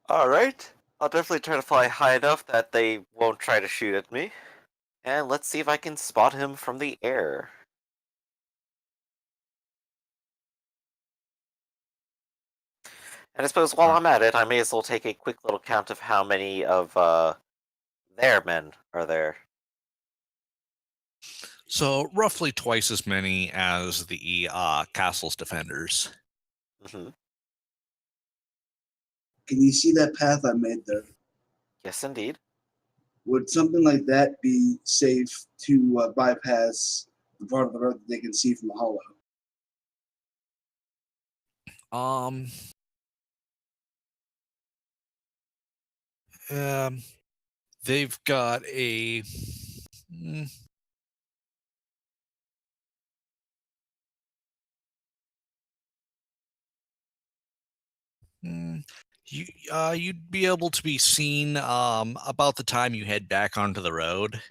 Alright. I'll definitely try to fly high enough that they won't try to shoot at me. And let's see if I can spot him from the air. And I suppose while Alright. I'm at it, I may as well take a quick little count of how many of their men are there. So roughly twice as many as the castle's defenders. Hmm. Can you see that path I made there? Yes, indeed. Would something like that be safe to bypass the part of the road that they can see from the hollow? Um, um, they've got a. mm, mm, you'd be able to be seen about the time you head back onto the road.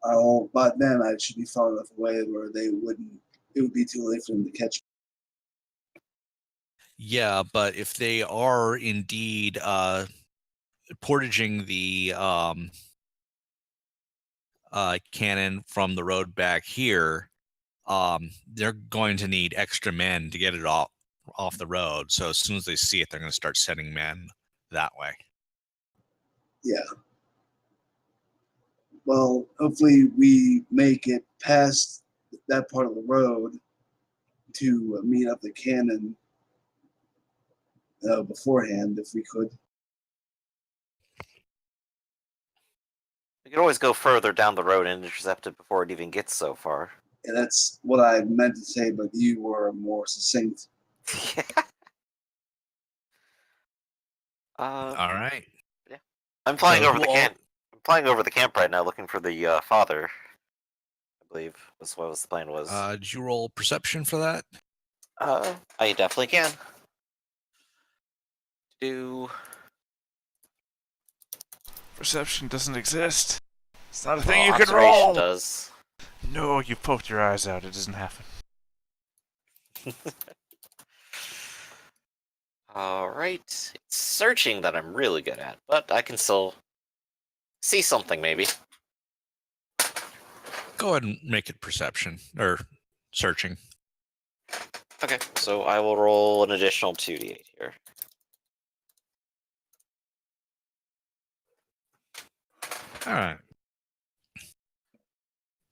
Oh, but then I should be far enough away where they wouldn't. It would be too late for them to catch Yeah, but if they are indeed portaging the cannon from the road back here, they're going to need extra men to get it off the road. So as soon as they see it, they're going to start sending men that way. me. Yeah. Well, hopefully we make it past that part of the road to meet up the cannon beforehand, if we could. We could always go further down the road and intercept it before it even gets so far. And that's what I meant to say, but you were more succinct. Yeah. All right. Yeah. I'm flying So over who the all? camp. I'm flying over the camp right now, looking for the father. I believe that's what the plan was. Did you roll perception for that? I definitely can. Do Perception doesn't exist. It's not a well, thing you can observation roll. does. No, you poked your eyes out. It doesn't happen. Alright. It's searching that I'm really good at, but I can still see something, maybe. Go ahead and make it perception or searching. Okay, so I will roll an additional 2d8 here. All right.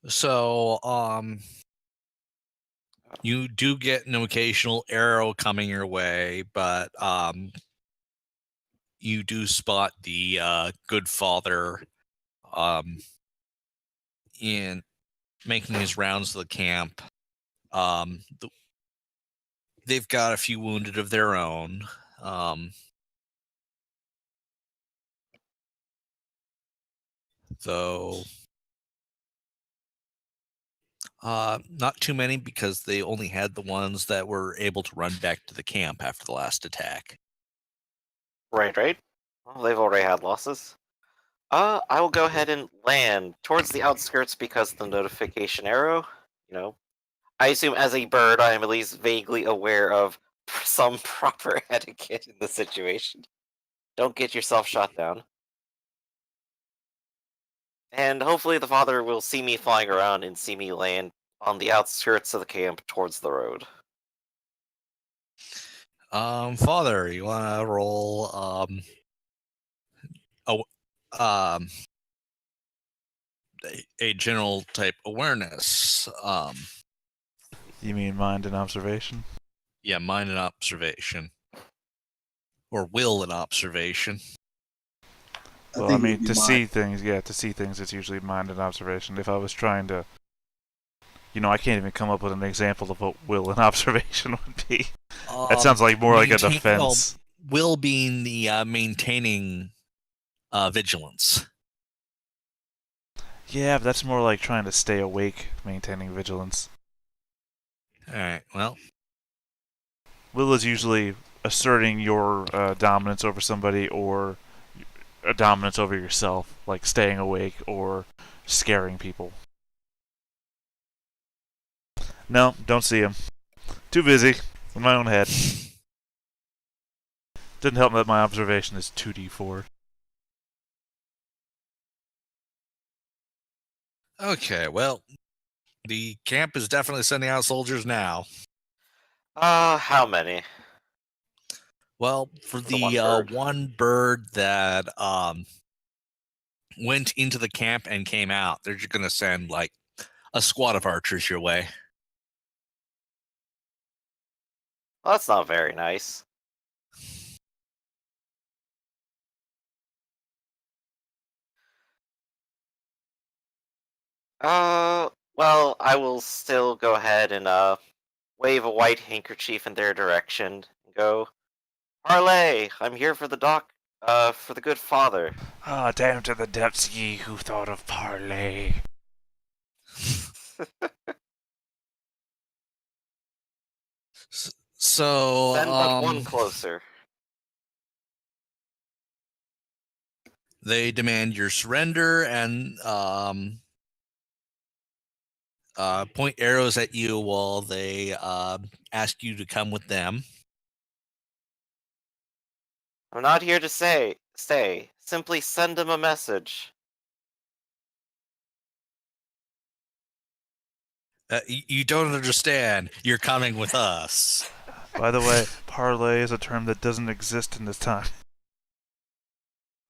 So you do get an occasional arrow coming your way, but you do spot the good father in making his rounds to the camp. They've got a few wounded of their own. Though not too many because they only had the ones that were able to run back to the camp after the last attack. Right. Well, they've already had losses. I will go ahead and land towards the outskirts because of the notification arrow. You know, I assume as a bird, I am at least vaguely aware of some proper etiquette in the situation. Don't get yourself shot down. And hopefully the father will see me flying around and see me land on the outskirts of the camp towards the road. Father, you want to roll oh, um, a general type awareness. You mean mind and observation? Yeah, mind and observation, or will and observation. Well, I It mean, would be to mine. see things, it's usually mind and observation. If I was trying to, I can't even come up with an example of what will and observation would be. That sounds like more like a defense. Will being the maintaining vigilance. Yeah, but that's more like trying to stay awake, maintaining vigilance. All right. Well, Will is usually asserting your dominance over somebody or a dominance over yourself, like staying awake or scaring people. No, don't see him. Too busy in my own head. Didn't help that my observation is 2d4. Okay, well, the camp is definitely sending out soldiers now. How many? Well, for For the the one bird. one bird that went into the camp and came out, they're just going to send like a squad of archers your way. Well, that's not very nice. Well, I will still go ahead and wave a white handkerchief in their direction and go, "Parlay! I'm here for for the good father." Ah, damn to the depths ye who thought of parley. So, Send but one closer. they demand your surrender and point arrows at you while they ask you to come with them. I'm not here to stay. Simply send him a message. You don't understand. You're coming with us. By the way, parlay is a term that doesn't exist in this time.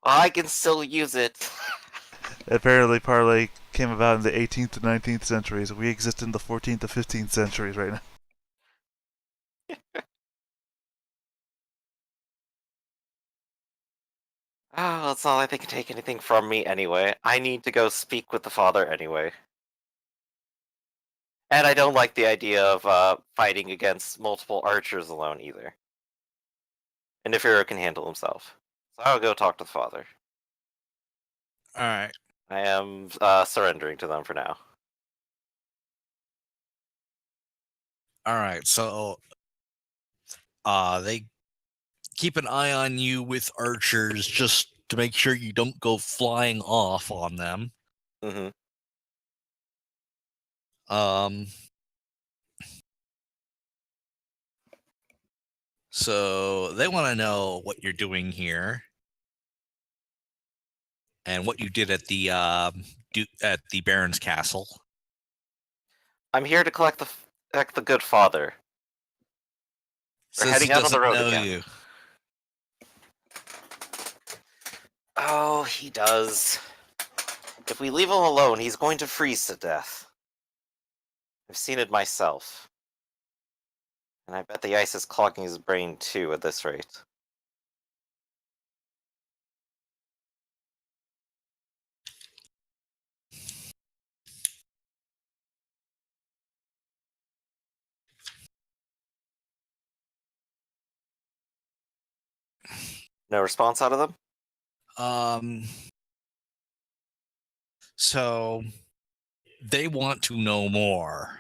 Well, I can still use it. Apparently, parlay came about in the 18th to 19th centuries. We exist in the 14th to 15th centuries right now. Oh, it's not like they can take anything from me anyway. I need to go speak with the father anyway. And I don't like the idea of fighting against multiple archers alone either. And if hero can handle himself. So I'll go talk to the father. All right. I am surrendering to them for now. All right. So, they keep an eye on you with archers just to make sure you don't go flying off on them. Mm-hmm. So they want to know what you're doing here and what you did at the Baron's castle. I'm here to collect the good father. We're Says heading he out on the doesn't road know again. you. Oh, he does. If we leave him alone, he's going to freeze to death. I've seen it myself. And I bet the ice is clogging his brain too at this rate. No response out of them? So they want to know more,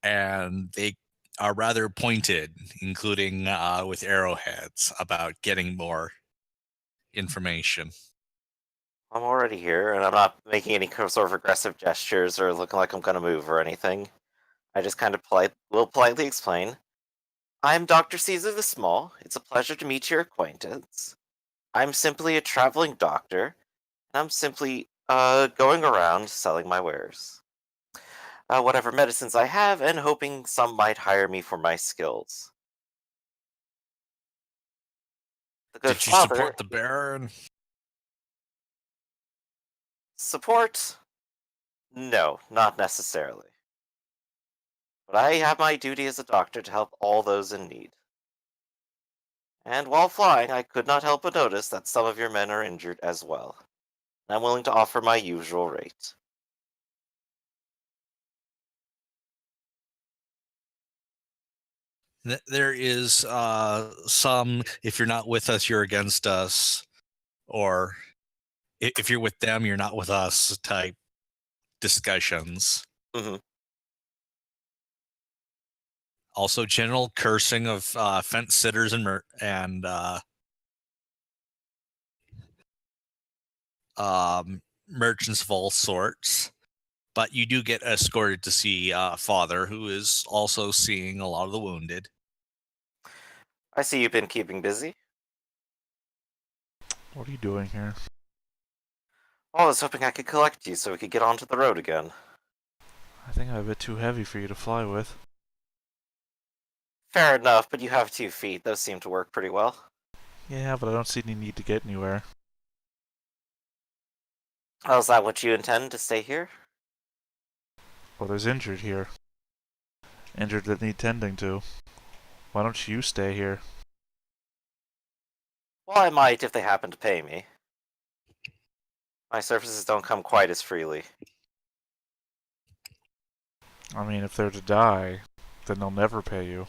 and they are rather pointed, including with arrowheads, about getting more information. I'm already here, and I'm not making any sort of aggressive gestures or looking like I'm gonna move or anything. I just kind of will politely explain. I'm Dr. Caesar the Small. It's a pleasure to meet your acquaintance. I'm simply a traveling doctor, and I'm simply going around selling my wares. Whatever medicines I have, and hoping some might hire me for my skills. The good Did you father support the Baron? support? No, not necessarily. But I have my duty as a doctor to help all those in need. And while flying, I could not help but notice that some of your men are injured as well. I'm willing to offer my usual rate. There is some, if you're not with us, you're against us, or if you're with them, you're not with us type discussions. Hmm. Also, general cursing of fence sitters and merchants of all sorts. But you do get escorted to see Father, who is also seeing a lot of the wounded. I see you've been keeping busy. What are you doing here? Well, I was hoping I could collect you so we could get onto the road again. I think I'm a bit too heavy for you to fly with. Fair enough, but you have 2 feet. Those seem to work pretty well. Yeah, but I don't see any need to get anywhere. Oh, is that what you intend to stay here? Well, there's injured here. Injured that need tending to. Why don't you stay here? Well, I might if they happen to pay me. My services don't come quite as freely. I mean, if they're to die, then they'll never pay you.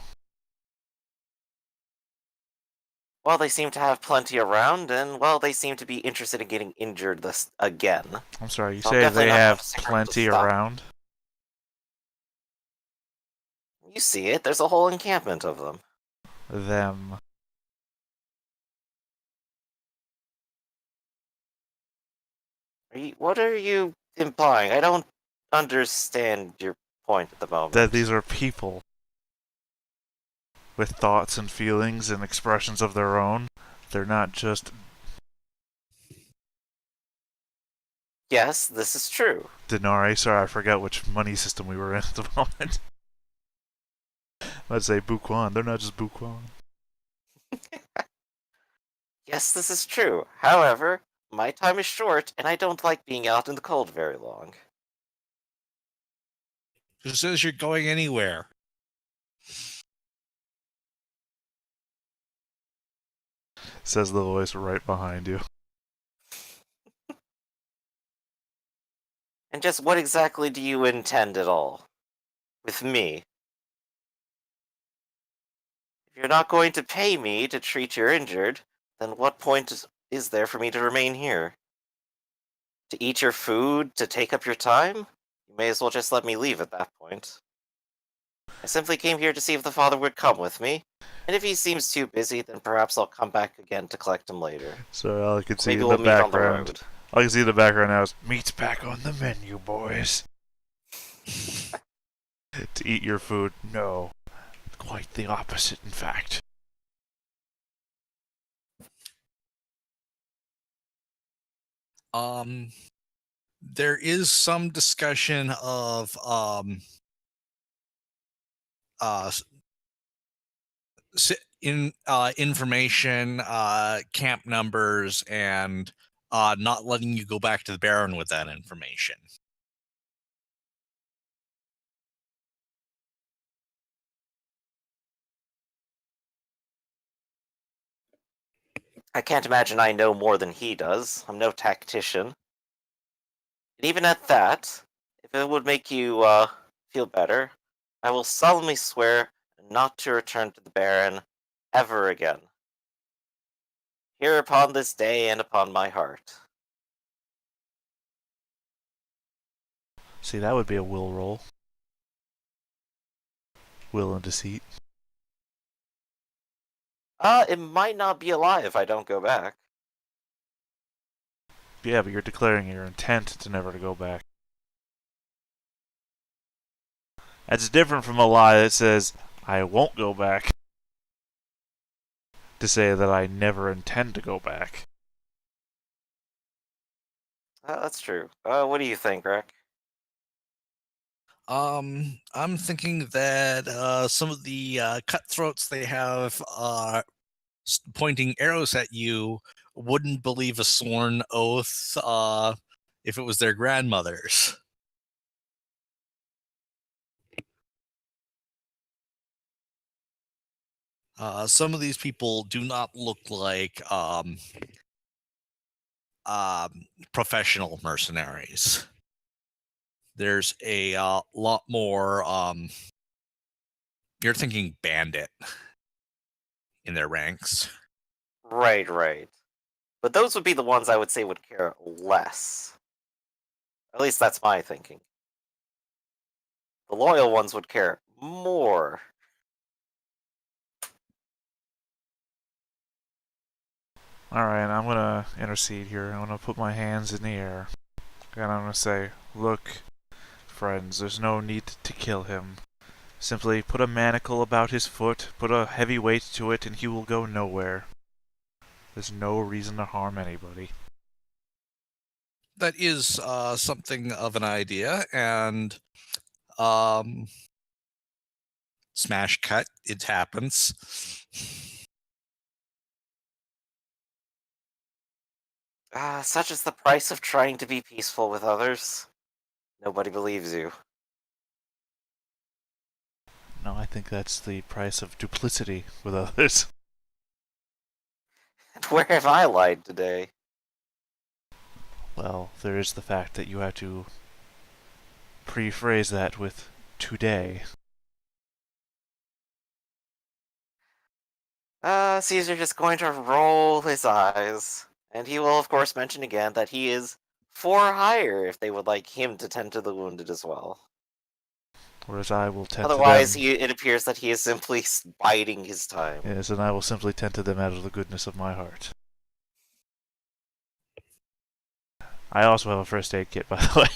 Well, they seem to have plenty around, and, well, they seem to be interested in getting injured this again. I'm sorry, you So I'm say definitely they not going have to stick around to plenty stop. around? You see it, there's a whole encampment of them. Them. What are you implying? I don't understand your point at the moment. That these are people. With thoughts and feelings and expressions of their own. They're not just... Yes, this is true. Denari. Sorry, I forgot which money system we were in at the moment. Let's say Buquan. They're not just Buquan. Yes, this is true. However, my time is short, and I don't like being out in the cold very long. Who says you're going anywhere? Says the voice right behind you. And just what exactly do you intend at all? With me? If you're not going to pay me to treat your injured, then what point is there for me to remain here? To eat your food? To take up your time? You may as well just let me leave at that point. I simply came here to see if the father would come with me, and if he seems too busy, then perhaps I'll come back again to collect him later. So all I can see Maybe in we'll the meet on the background. road. All I can see in the background now is meat's back on the menu, boys. To eat your food? No. Quite the opposite, in fact. There is some discussion of information, camp numbers, and not letting you go back to the Baron with that information. I can't imagine I know more than he does. I'm no tactician. And even at that, if it would make you feel better, I will solemnly swear not to return to the Baron ever again. Here upon this day and upon my heart. See, that would be a will roll. Will and deceit. It might not be a lie if I don't go back. Yeah, but you're declaring your intent to never to go back. That's different from a lie that says, I won't go back. To say that I never intend to go back. That's true. What do you think, Rick? I'm thinking that some of the cutthroats they have pointing arrows at you wouldn't believe a sworn oath if it was their grandmothers. Some of these people do not look like professional mercenaries. There's a lot more. You're thinking bandit in their ranks. Right. But those would be the ones I would say would care less. At least that's my thinking. The loyal ones would care more. Alright, I'm gonna intercede here. I'm gonna put my hands in the air. And I'm gonna say, look, friends, there's no need to kill him. Simply put a manacle about his foot, put a heavy weight to it, and he will go nowhere. There's no reason to harm anybody. That is something of an idea, and um, smash cut. It happens. Such is the price of trying to be peaceful with others. Nobody believes you. No, I think that's the price of duplicity with others. And where have I lied today? Well, there is the fact that you have to pre-phrase that with today. Caesar just going to roll his eyes. And he will, of course, mention again that he is for hire if they would like him to tend to the wounded as well. Whereas I will tend to Otherwise, them. it appears that he is simply biding his time. Yes, and I will simply tend to them out of the goodness of my heart. I also have a first aid kit, by the way.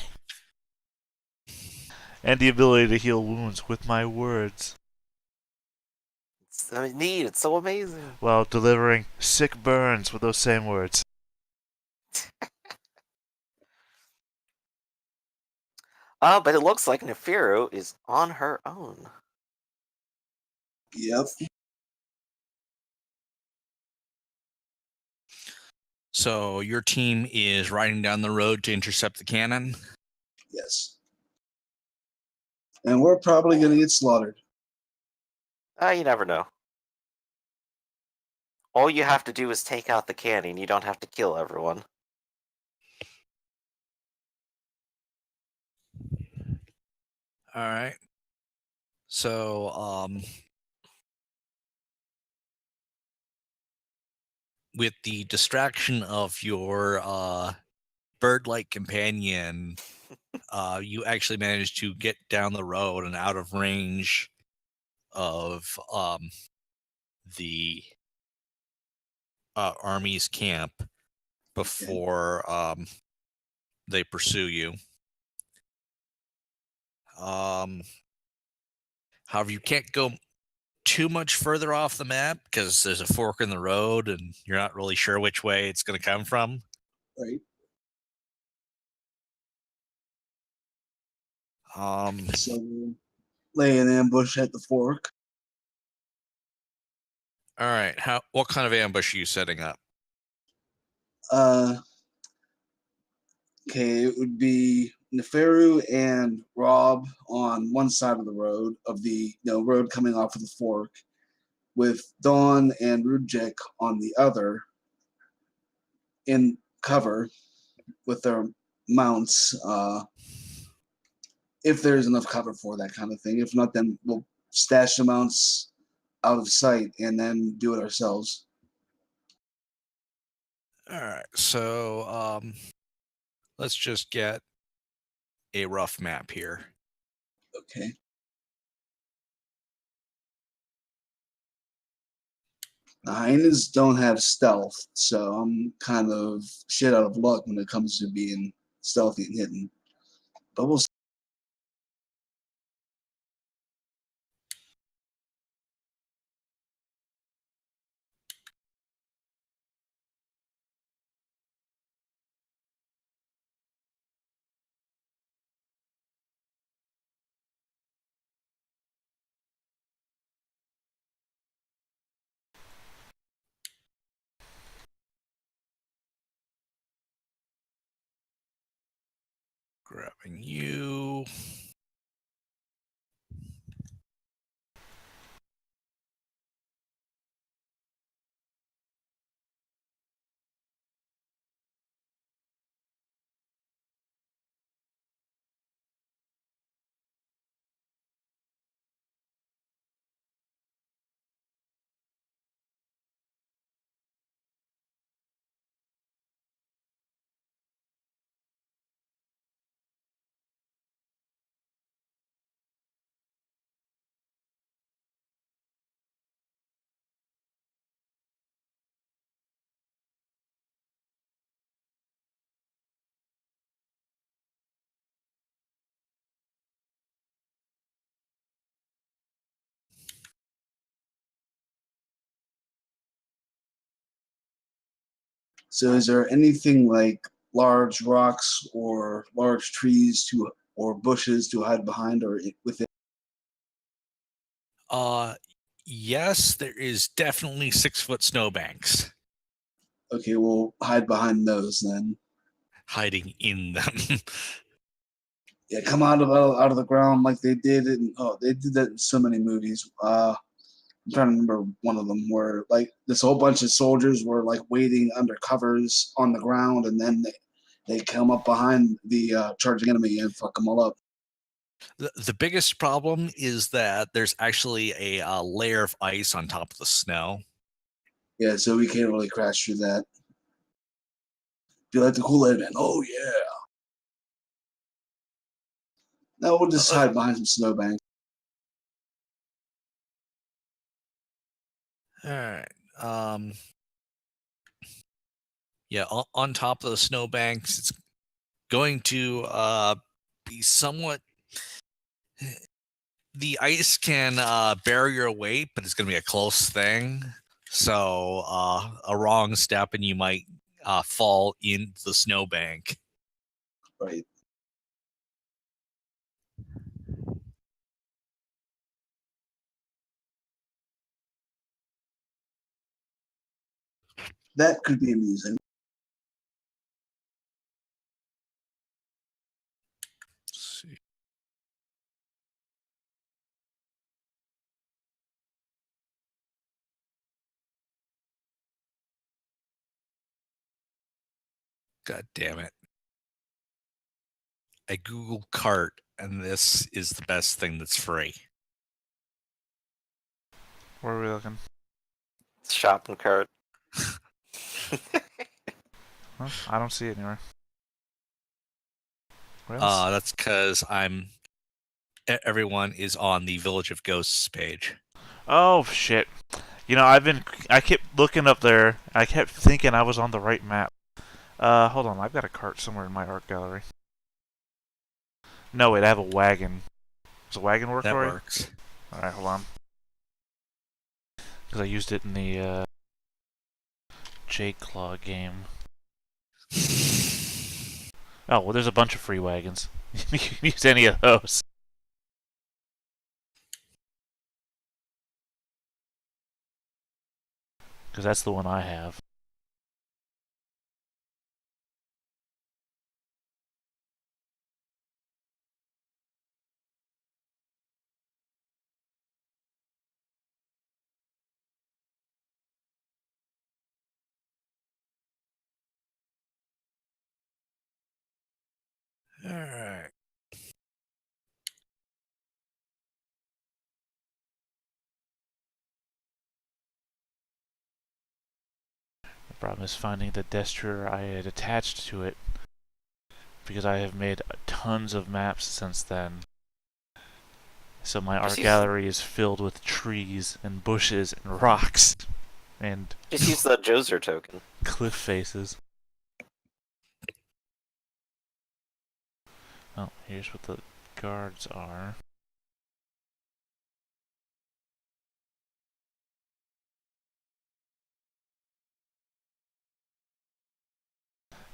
And the ability to heal wounds with my words. It's neat, it's so amazing. While delivering sick burns with those same words. But it looks like Nefiru is on her own. Yep. So your team is riding down the road to intercept the cannon. Yes. And we're probably going to get slaughtered. You never know. All you have to do is take out the cannon. You don't have to kill everyone. All right. So with the distraction of your bird-like companion, you actually managed to get down the road and out of range of the army's camp before they pursue you. However, you can't go too much further off the map because there's a fork in the road and you're not really sure which way it's going to come from. Right. So we'll lay an ambush at the fork. All right. What kind of ambush are you setting up? Okay, it would be Neferu and Rob on one side of the road of the road coming off of the fork, with Dawn and Rujek on the other, in cover with their mounts. If there's enough cover for that kind of thing. If not, then we'll stash the mounts out of sight and then do it ourselves. All right. So let's just get a rough map here. Okay. The hyenas don't have stealth, so I'm kind of shit out of luck when it comes to being stealthy and hidden. But we'll Grabbing you. So is there anything like large rocks or large trees or bushes to hide behind or within? Yes, there is definitely 6-foot snowbanks Okay, we'll hide behind those then. hiding in them. Yeah, come out of the ground like they did they did that in so many movies. I'm trying to remember one of them where like this whole bunch of soldiers were like waiting under covers on the ground, and then they come up behind the charging enemy and fuck them all up. The biggest problem is that there's actually a layer of ice on top of the snow. Yeah, so we can't really crash through that. Be like the Kool-Aid man. Oh yeah. No, we'll just hide behind some snowbanks. All right. Yeah, on top of the snowbanks, it's going to be somewhat. The ice can bear your weight, but it's going to be a close thing. So a wrong step and you might fall into the snowbank. Right. That could be amusing. Let's see. God damn it. I Googled cart, and this is the best thing that's free. Where are we looking? Shopping cart. Huh? I don't see it anywhere. Where else? That's because everyone is on the Village of Ghosts page. Oh shit! You know, I kept looking up there. I kept thinking I was on the right map. Hold on. I've got a cart somewhere in my art gallery. No, wait. I have a wagon. Does a wagon work That already? works. All right, hold on. Because I used it in the Claw game. Oh well, there's a bunch of free wagons. You can use any of those. Because that's the one I have. All right. The problem is finding the destrier I had attached to it. Because I have made tons of maps since then. So my art gallery is filled with trees and bushes and rocks and Just use the Joser token. cliff faces. Oh, here's what the guards are.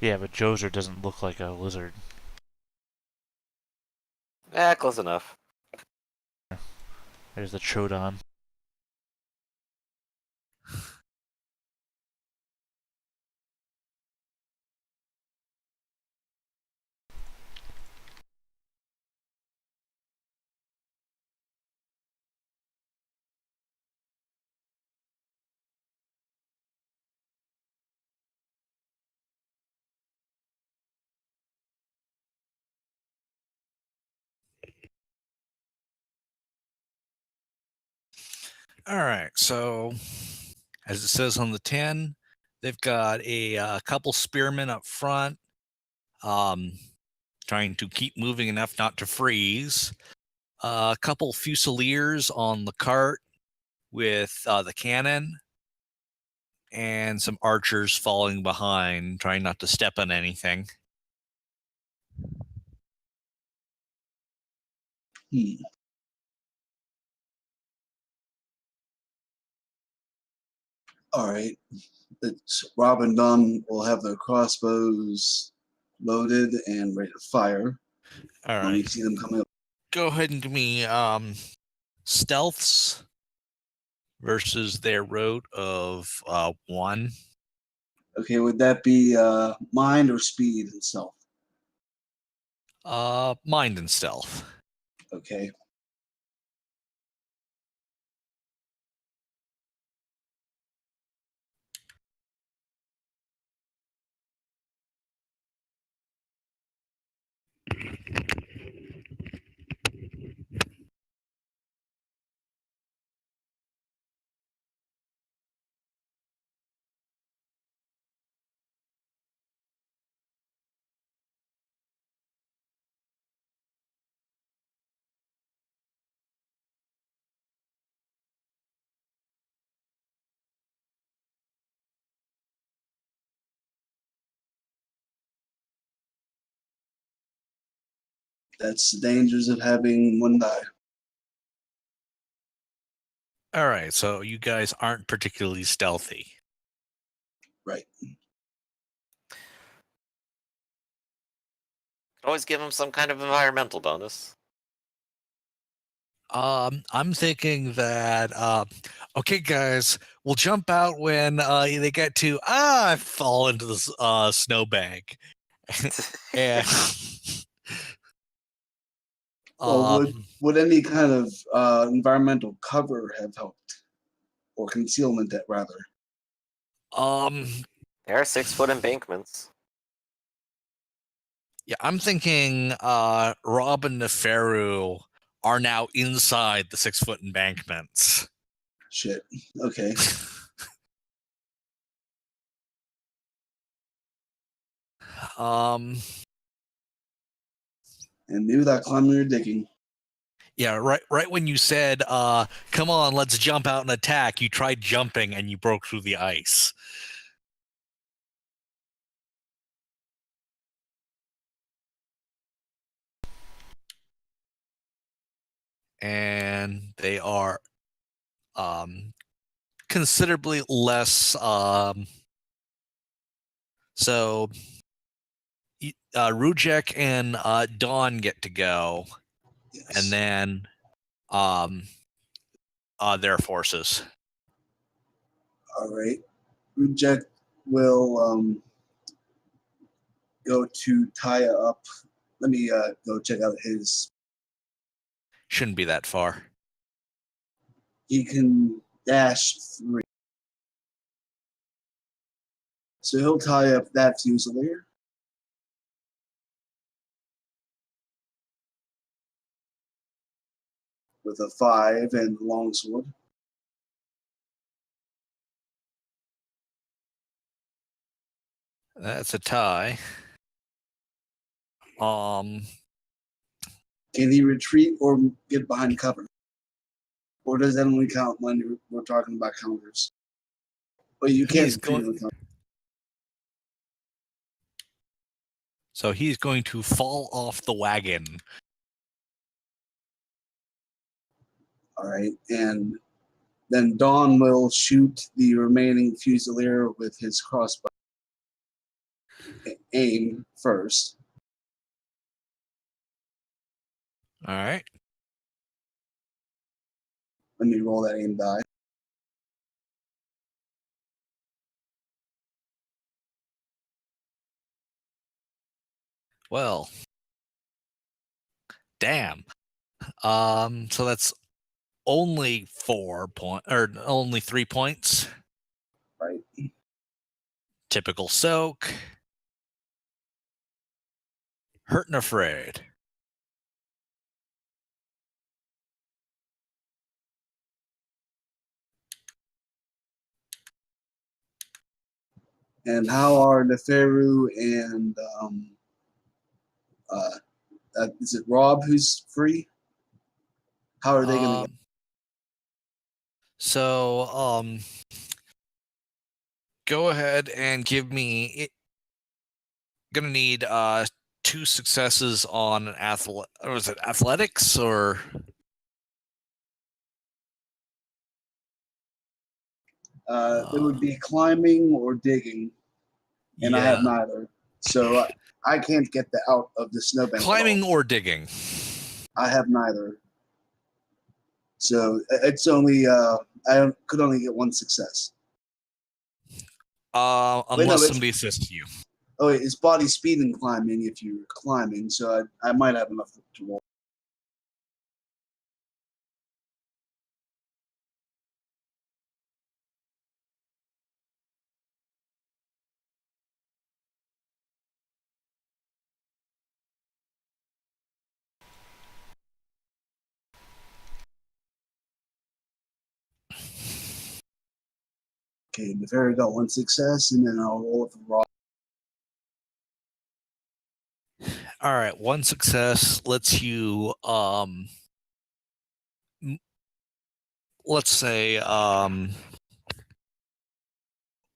Yeah, but Joser doesn't look like a lizard. Close enough. There's the Troodon. All right. So, as it says on the 10, they've got a couple spearmen up front, trying to keep moving enough not to freeze. A couple fusiliers on the cart with the cannon, and some archers falling behind, trying not to step on anything. All right. It's Rob and Don will have their crossbows loaded and ready to fire All when we right. see them coming up. Go ahead and give me stealths versus their road of 1. Okay, would that be mind or speed and stealth? Mind and stealth. Okay. That's the dangers of having one die. All right, so you guys aren't particularly stealthy. Right. Always give them some kind of environmental bonus. I'm thinking that okay, guys, we'll jump out when they get to I fall into the snowbank, and Well, would any kind of environmental cover have helped, or concealment, that rather? There are 6-foot embankments. Yeah, I'm thinking Rob and Neferu are now inside the 6-foot embankments. Shit. Okay. Um, And maybe that climbing or digging. yeah, right when you said, come on, let's jump out and attack, you tried jumping and you broke through the ice. And they are considerably less so Rujek and Dawn get to go, Yes. and then their forces. All right. Reject will go to tie up. Let me go check out his. Shouldn't be that far. He can dash 3. So he'll tie up that Fusilier. With a 5 and longsword. That's a tie. Can he retreat or get behind cover? Or does that only count when we're talking about counters? But you can't He's retreat going. on counter. So he's going to fall off the wagon. All right. And then Dawn will shoot the remaining Fusilier with his crossbow. Aim first. All right. Let me roll that aim die. Well, damn. So that's only 4 points, or only 3 points. Right. Typical soak. Hurt and afraid. And how are Neferu and is it Rob who's free? How are they going to get? So, go ahead and give me. Gonna need 2 successes on or was it athletics or? It would be climbing or digging, and I have neither. So I can't get out of the snowbank. Climbing or digging? I have neither. So it's only I could only get one success. Unless somebody assists you. Oh, wait, it's body speed and climbing if you're climbing, so I might have enough to roll. Okay, the fairy got one success, and then I'll roll for raw. All right, one success lets you let's say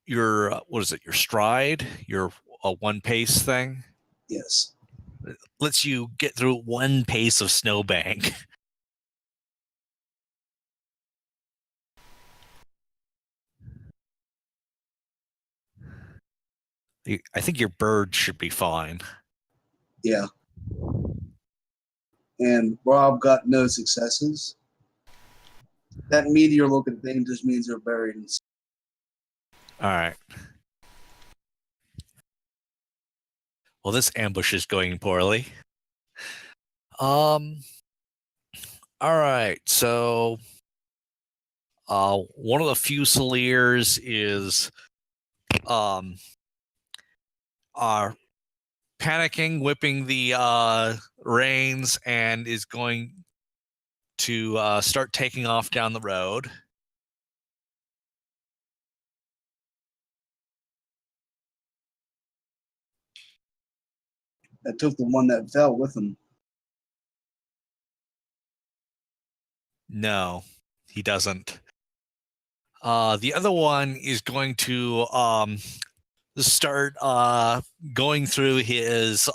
your what is it? Your stride, your one pace thing. Yes. Lets you get through one pace of snowbank. I think your bird should be fine. Yeah. And Rob got no successes. That meteor looking thing just means they're buried in. All right. Well, this ambush is going poorly. All right. So, one of the Fusiliers is, panicking, whipping the reins, and is going to start taking off down the road. I took the one that fell with him. No, he doesn't. The other one is going to start going through his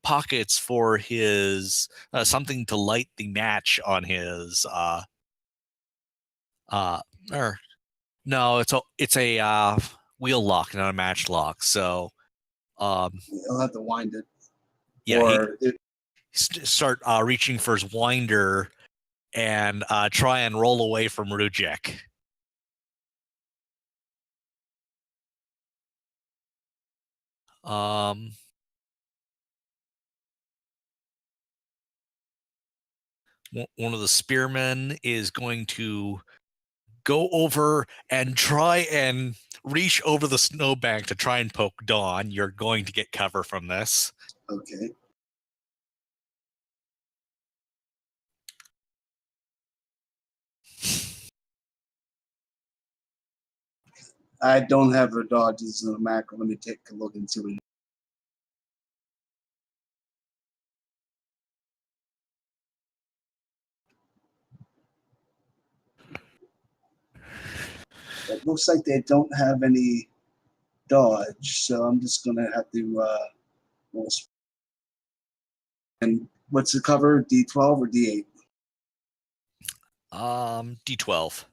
pockets for his something to light the match on his or no, it's a wheel lock, not a match lock. So I'll have to wind it. yeah, Or start reaching for his winder and try and roll away from Rujek. One of the spearmen is going to go over and try and reach over the snowbank to try and poke Dawn. You're going to get cover from this. okay. I don't have her dodges in the macro. Let me take a look and see what. It looks like they don't have any dodge, so I'm just gonna have to roll. And what's the cover? D12 or D8? D12.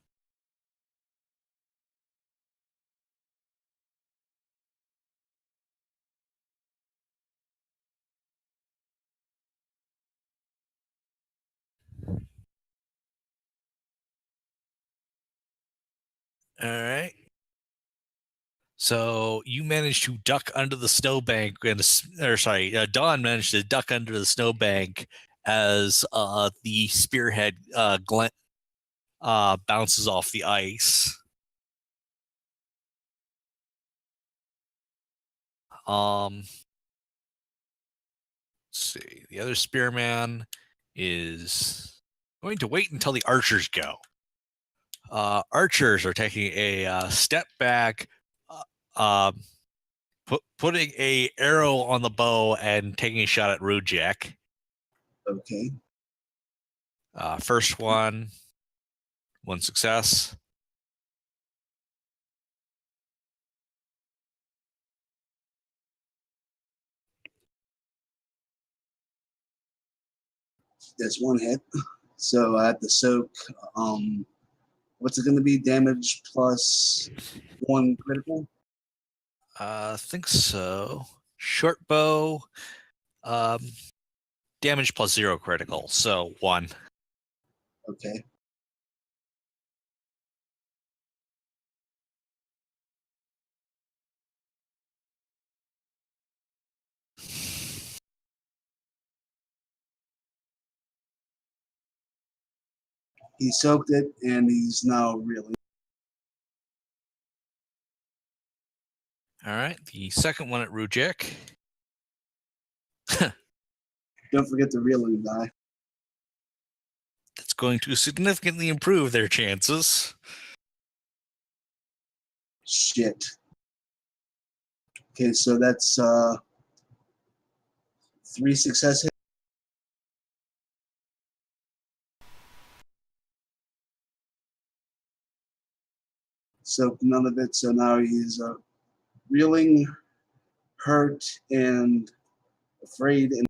All right. So you managed to duck under the snowbank, Dawn managed to duck under the snowbank as the spearhead bounces off the ice. Let's see. The other spearman is going to wait until the archers go. Archers are taking a step back, putting a arrow on the bow and taking a shot at Rujek. Okay. First one success. There's one hit. So I have to soak What's it going to be? Damage plus 1 critical? I think so. Short bow, damage plus 0 critical, so 1. Okay. He soaked it, and he's now reeling. All right, the second one at Rujek. Don't forget the reeling die. That's going to significantly improve their chances. Shit. Okay, so that's 3 success hits. So none of it. So now he's reeling, hurt, and afraid. And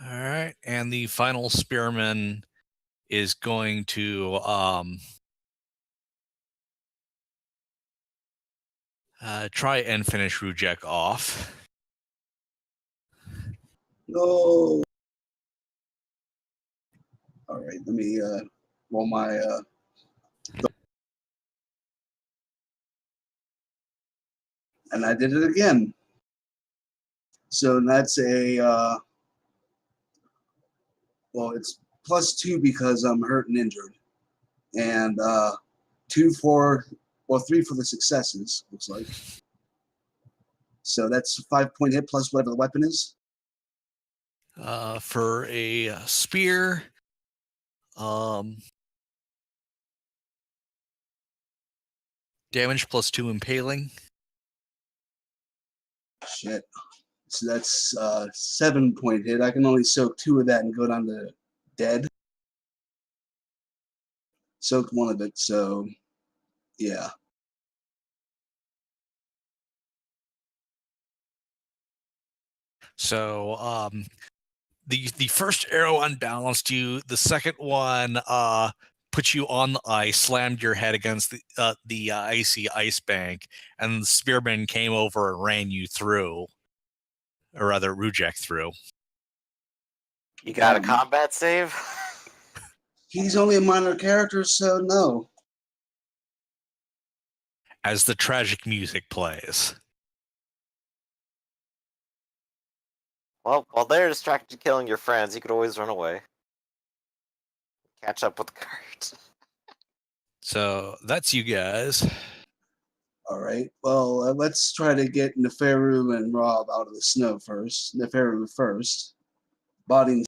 All right, and the final spearman is going to try and finish Rujek off. no. All right, let me roll my. And I did it again. So that's a. Well, it's +2 because I'm hurt and injured, and 2 for, well, 3 for the successes. Looks like. So that's a 5-point hit plus whatever the weapon is. For a spear, damage plus 2 impaling. Shit. So that's 7-point hit. I can only soak 2 of that and go down to dead. Soaked 1 of it, so yeah. So the first arrow unbalanced you. The second one put you on the ice, slammed your head against the icy ice bank, and the spearman came over and ran you through, or rather, Rujek through. You got a combat save? He's only a minor character, so no. As the tragic music plays. Well, while they're distracted killing your friends, you could always run away. Catch up with the cart. So that's you guys. All right. Well, let's try to get Neferu and Rob out of the snow first. Neferu first. Body.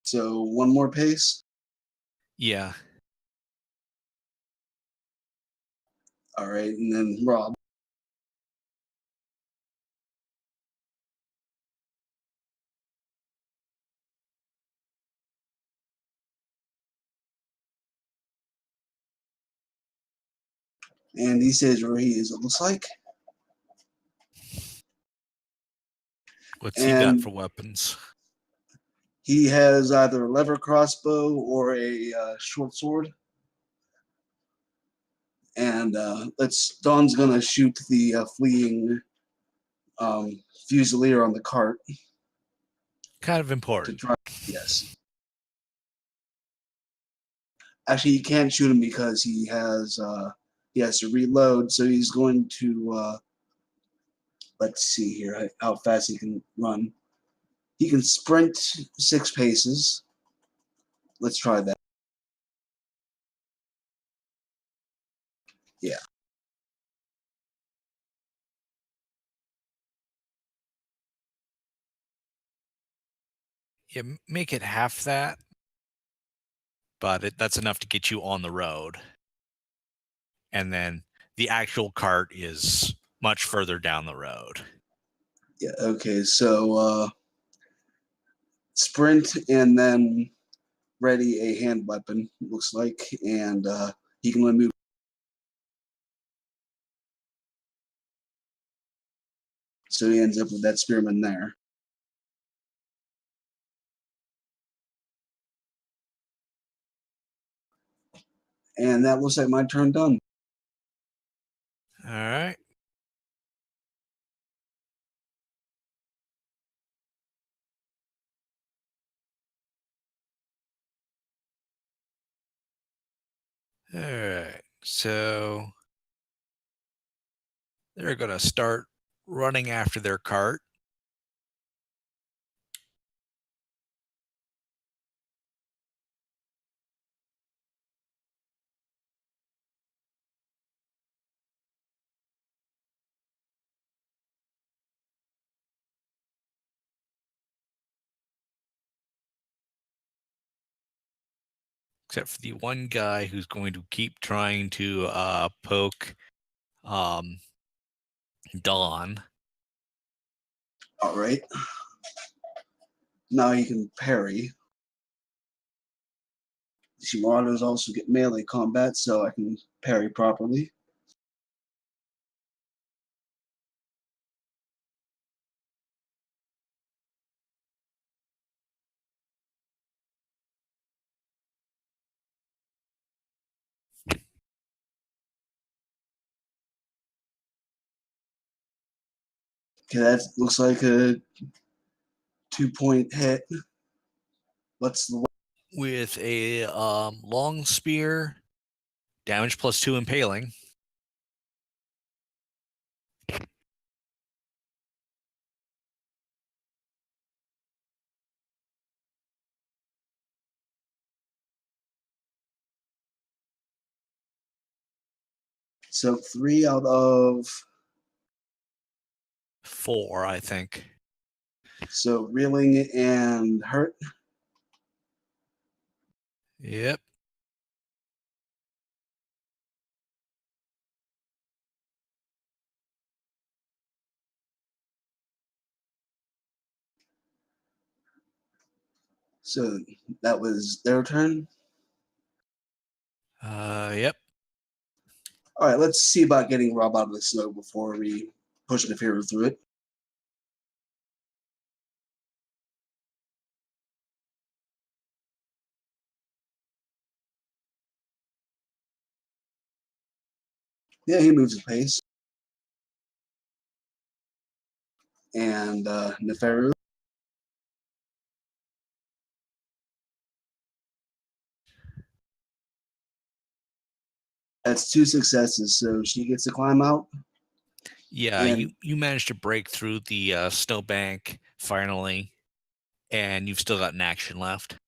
So 1 more pace. Yeah. All right, and then Rob. And he says where he is, it looks like. What's he got for weapons? He has either a lever crossbow or a short sword. And Dawn's gonna shoot the fleeing Fusilier on the cart. Kind of To important. try, yes. Actually, you can't shoot him because he has to reload. So he's going to let's see here how fast he can run. He can sprint 6 paces. Let's try that. Yeah. Yeah, make it half that, but that's enough to get you on the road. And then the actual cart is much further down the road. Yeah. Okay. So sprint and then ready a hand weapon. Looks like, and he can only move. So he ends up with that spearman there. And that looks like my turn done. All right. All right. So they're going to start running after their cart. Except for the one guy who's going to keep trying to poke Dawn. All right. Now he can parry. Shimarados also get melee combat, so I can parry properly. Okay, that looks like a 2-point hit. What's the With a long spear, damage +2 impaling. so 3 out of 4, I think. so reeling and hurt. Yep. So that was their turn. Yep. All right, let's see about getting Rob out of the snow before we push the Fury through it. Yeah, he moves at pace. And Neferu. That's 2 successes, so she gets to climb out. Yeah, And you managed to break through the snowbank finally, and you've still got an action left.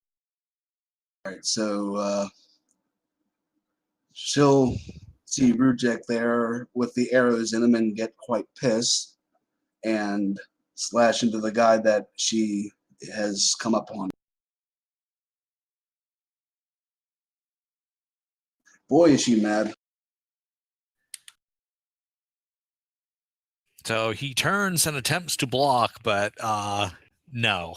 all right, so she'll see Rujek there with the arrows in him and get quite pissed and slash into the guy that she has come up on. Boy, is she mad. So he turns and attempts to block, but no.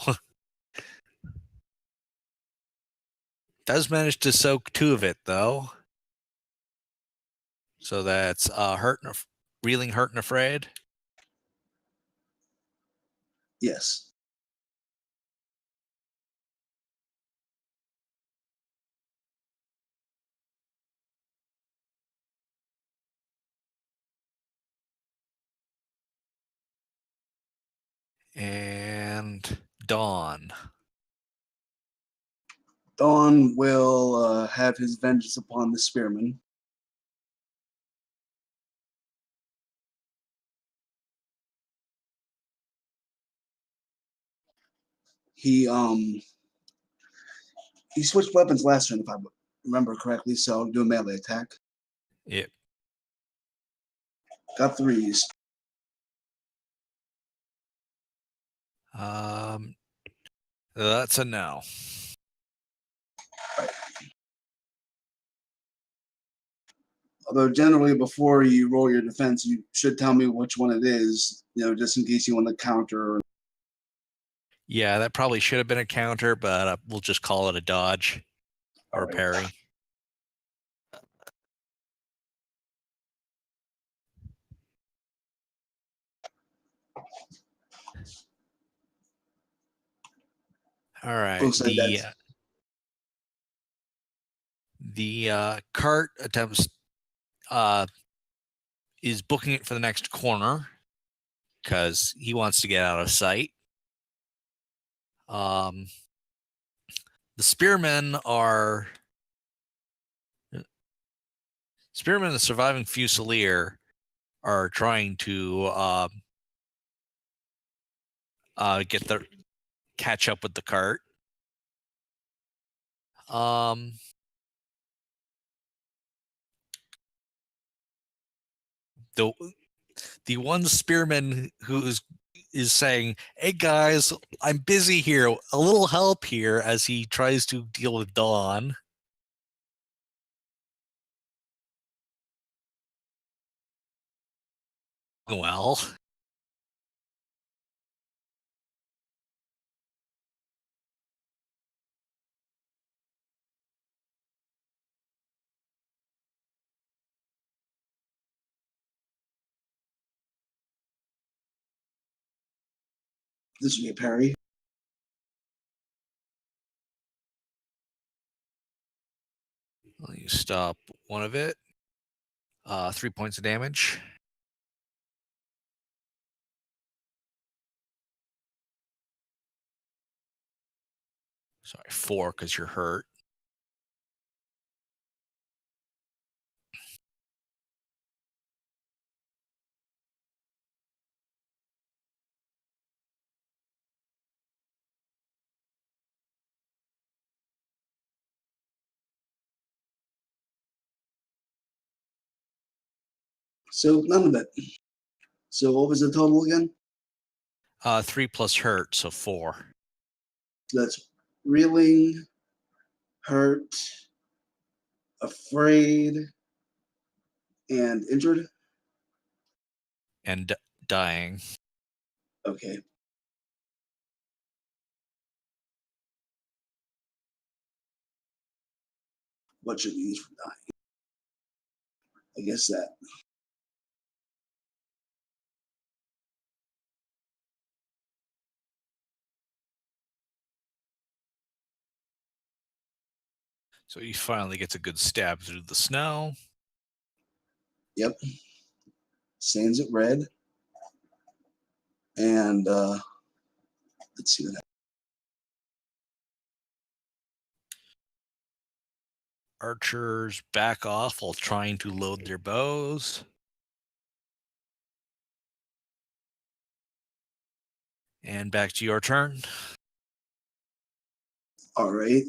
Does manage to soak 2 of it, though. So that's reeling, hurt, and afraid. Yes. And Dawn. Dawn will have his vengeance upon the spearman. He switched weapons last turn, if I remember correctly, so I'll do a melee attack. Yep. Got 3s. That's a no. Although generally, before you roll your defense, you should tell me which one it is, just in case you want to counter. Yeah, that probably should have been a counter, but we'll just call it a dodge or a Alright. parry. All right. Looks like that's The cart attempts is booking it for the next corner because he wants to get out of sight. The spearmen and the surviving fusilier are trying to catch up with the cart. The one spearman who is saying, "Hey guys, I'm busy here. A little help here," as he tries to deal with Dawn. Well, this would be a parry. you stop one of it. 3 points of damage. Sorry, 4 because you're hurt. So none of it. So what was the total again? 3 plus hurt, so 4. That's reeling, hurt, afraid, and injured. And dying. Okay. What should we use for dying? I guess that. So he finally gets a good stab through the snow. Yep. Sands it red. And let's see what happens. Archers back off while trying to load their bows. And back to your turn. All right.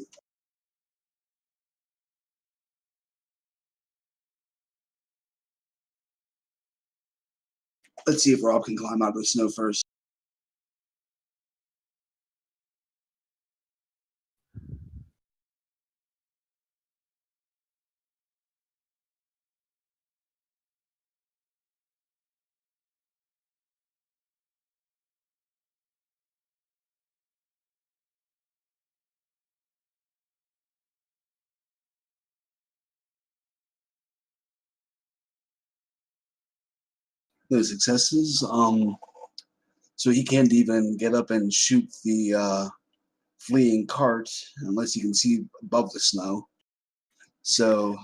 Let's see if Rob can climb out of the snow first. No successes. So he can't even get up and shoot the fleeing cart unless he can see above the snow. So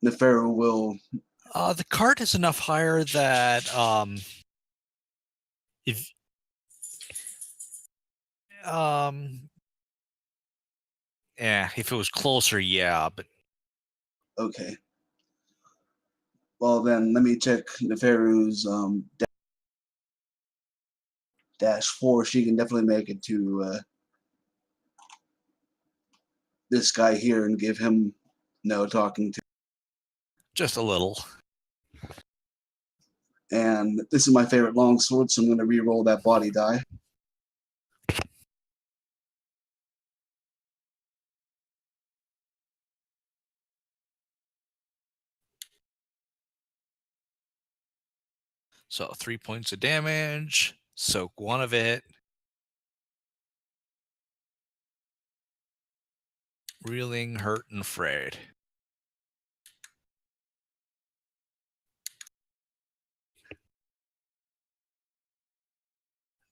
Nefero will. The cart is enough higher that if if it was closer, yeah, but Okay. Well, then let me check Neferu's -4. She can definitely make it to this guy here and give him no talking to. just a little. And this is my favorite longsword, so I'm going to re-roll that body die. So 3 points of damage. Soak one of it. Reeling, hurt, and frayed.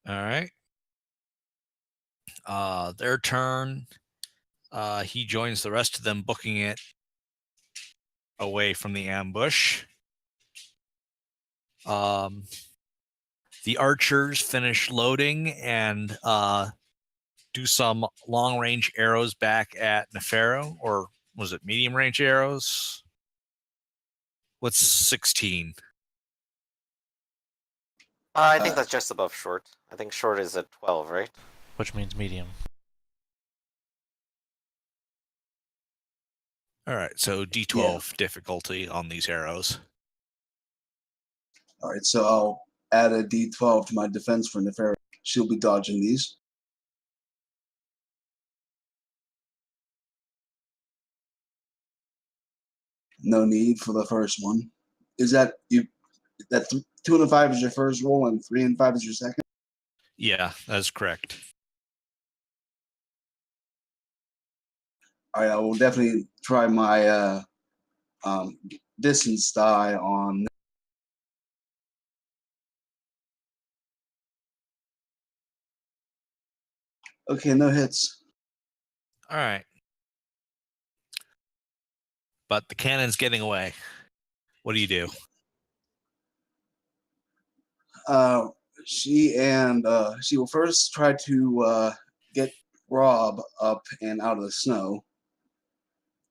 All right. Their turn. He joins the rest of them, booking it away from the ambush. The archers finish loading and do some long-range arrows back at Nefero, or was it medium-range arrows? What's 16? I think that's just above short. I think short is at 12, right? Which means medium. All right, so D12 difficulty on these arrows. All right, so I'll add a D12 to my defense for Nefera. She'll be dodging these. No need for the first one. Is that you? That 2 and 5 is your first roll, and 3 and 5 is your second. Yeah, that's correct. All right, I will definitely try my distance die on. Okay, no hits. All right. But the cannon's getting away. What do you do? She will first try to get Rob up and out of the snow,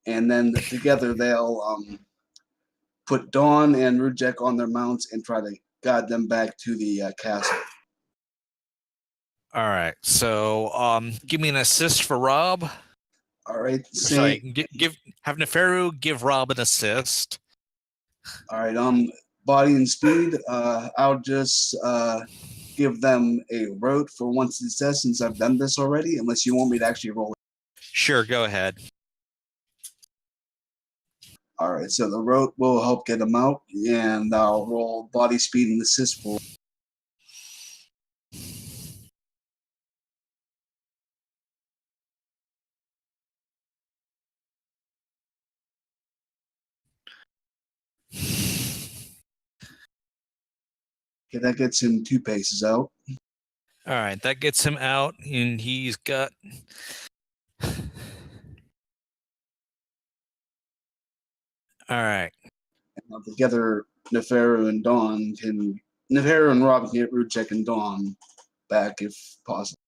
and then together they'll put Dawn and Rujek on their mounts and try to guide them back to the castle. All right. So give me an assist for Rob. All right, Sorry, have Neferu give Rob an assist. All right, body and speed. I'll just give them a rote for one success since I've done this already, unless you want me to actually roll it. Sure, go ahead. All right, so the rote will help get them out, and I'll roll body speed and assist for. Okay, that gets him 2 paces out. All right, that gets him out, and he's got. All right. Now together, Neferu and Rob can get Rujek and Dawn back if possible.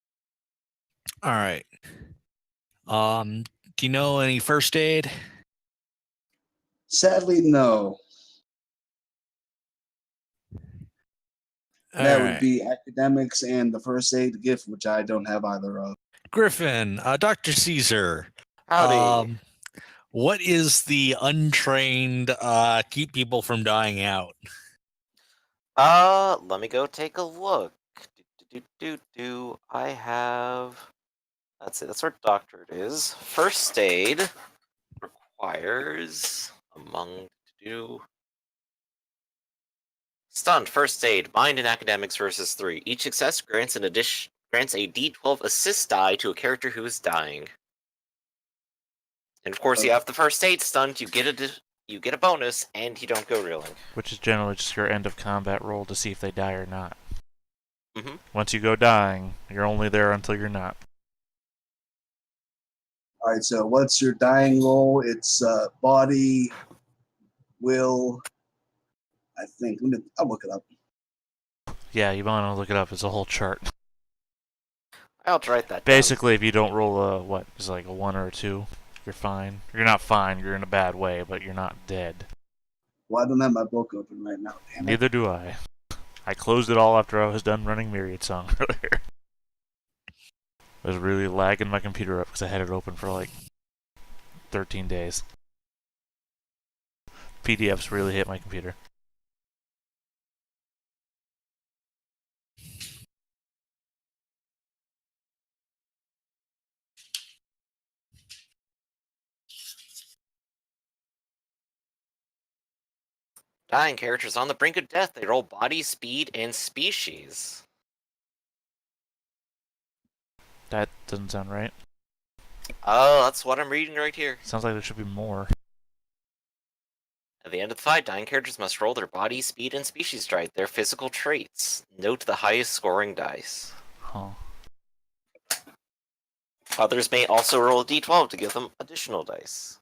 All right. Do you know any first aid? Sadly, no. That would be academics and the first aid gift, which I don't have either of. Griffin, Dr. Caesar. Howdy. What is the untrained keep people from dying out? Let me go take a look. I have. Let's see, that's where doctorate is. First aid requires among do. Stunned first aid, mind and academics versus 3. Each success grants a D12 assist die to a character who is dying. And of course, you have the first aid stunned. You get a bonus, and you don't go reeling. Which is generally just your end of combat roll to see if they die or not. Mm-hmm. Once you go dying, you're only there until you're not. All right, so what's your dying roll? It's body, will. I think. I'll look it up. Yeah, you want to look it up. It's a whole chart. I'll write that down. Basically, if you don't roll it's like a 1 or a 2, you're fine. You're not fine, you're in a bad way, but you're not dead. Well, I don't have my book open right now, damn it. Neither do I. I closed it all after I was done running Myriad Song earlier. I was really lagging my computer up because I had it open for like 13 days. PDFs really hit my computer. dying characters on the brink of death. They roll body, speed, and species. That doesn't sound right. Oh, that's what I'm reading right here. Sounds like there should be more. At the end of the fight, dying characters must roll their body, speed, and species die, their physical traits. Note the highest scoring dice. Huh. Others may also roll a d12 to give them additional dice.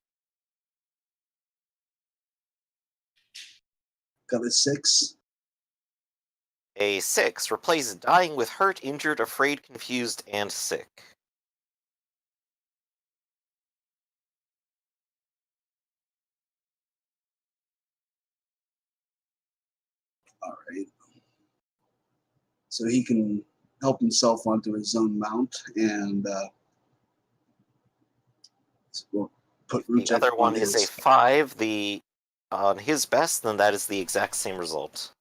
Got a 6. A 6 replaces dying with hurt, injured, afraid, confused, and sick. All right. So he can help himself onto his own mount, and so we'll put The Rujek other one is a his. 5. On his best, then that is the exact same result.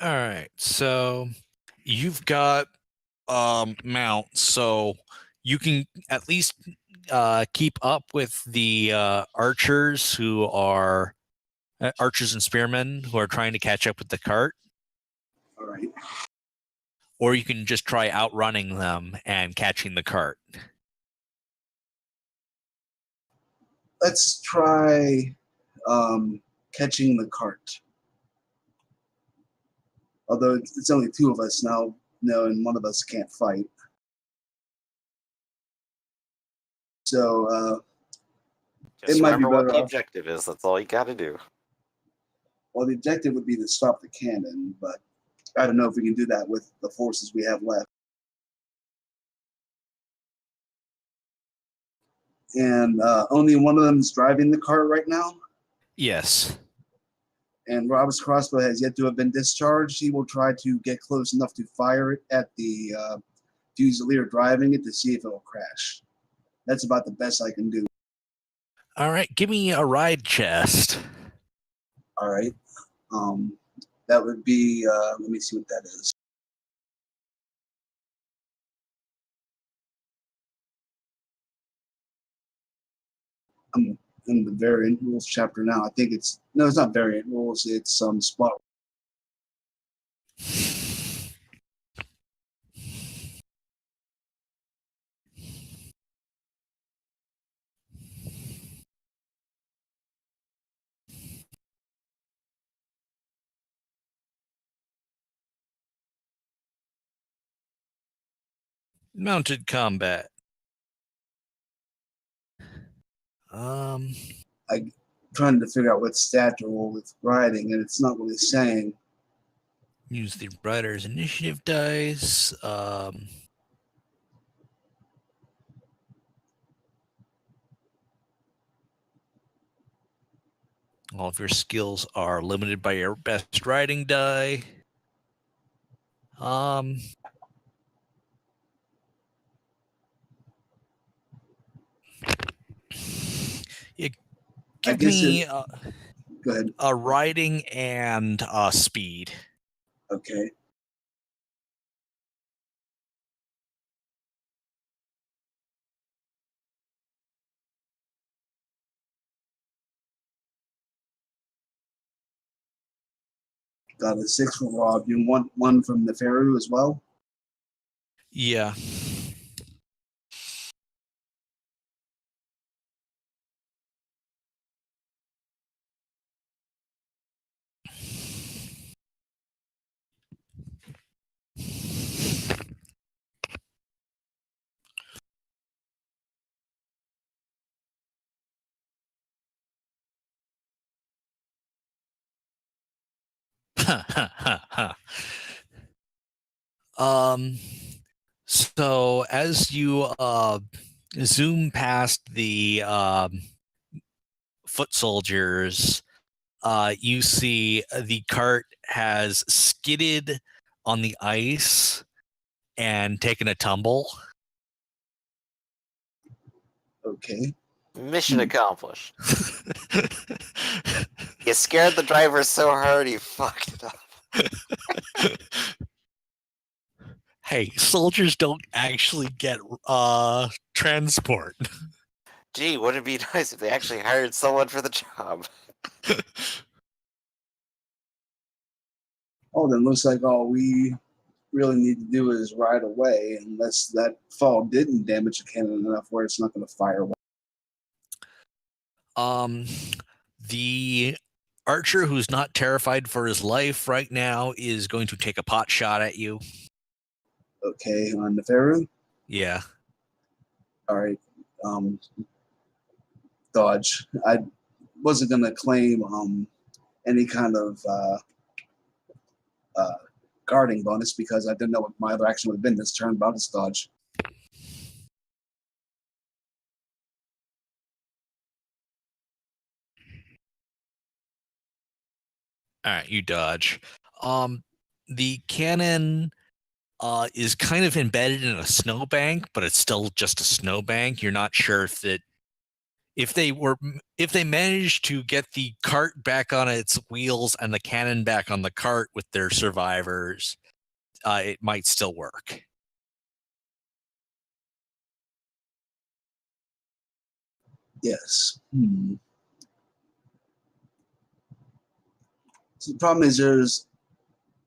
All right, so you've got mounts, so you can at least keep up with the archers who are archers and spearmen who are trying to catch up with the cart, All right. or you can just try outrunning them and catching the cart. Let's try catching the cart. Although it's only 2 of us now, and one of us can't fight. So Just it might be remember what better the off. objective is. That's all you gotta do. Well, the objective would be to stop the cannon, but I don't know if we can do that with the forces we have left. And only one of them is driving the cart right now. Yes. And Rob's crossbow has yet to have been discharged. He will try to get close enough to fire it at the Fusilier driving it to see if it will crash. That's about the best I can do. All right, give me a ride chest. All right. That would be, let me see what that is. I'm in the variant rules chapter now. I think it's not variant rules. It's spot. Mounted combat. Trying to figure out what stat to roll with riding, and it's not really saying. Use the rider's initiative dice. All of your skills are limited by your best riding die. Give me Go ahead. a riding and speed. Okay. Got a 6 for Rob. You want one from the Pharaoh as well? Yeah. So as you zoom past the foot soldiers, you see the cart has skidded on the ice and taken a tumble. Okay. Mission accomplished. You scared the driver so hard he fucked it up. Hey, soldiers don't actually get transport. Gee, wouldn't it be nice if they actually hired someone for the job? Oh, then looks like all we really need to do is ride away, unless that fall didn't damage the cannon enough where it's not going to fire. The archer who's not terrified for his life right now is going to take a pot shot at you. Okay, on the Neferu. Yeah. All right. Dodge. I wasn't going to claim any kind of guarding bonus because I didn't know what my other action would have been this turn, but I'll just dodge. All right, you dodge. The cannon is kind of embedded in a snowbank, but it's still just a snowbank. You're not sure if they managed to get the cart back on its wheels and the cannon back on the cart with their survivors, it might still work. Yes. So the problem is there's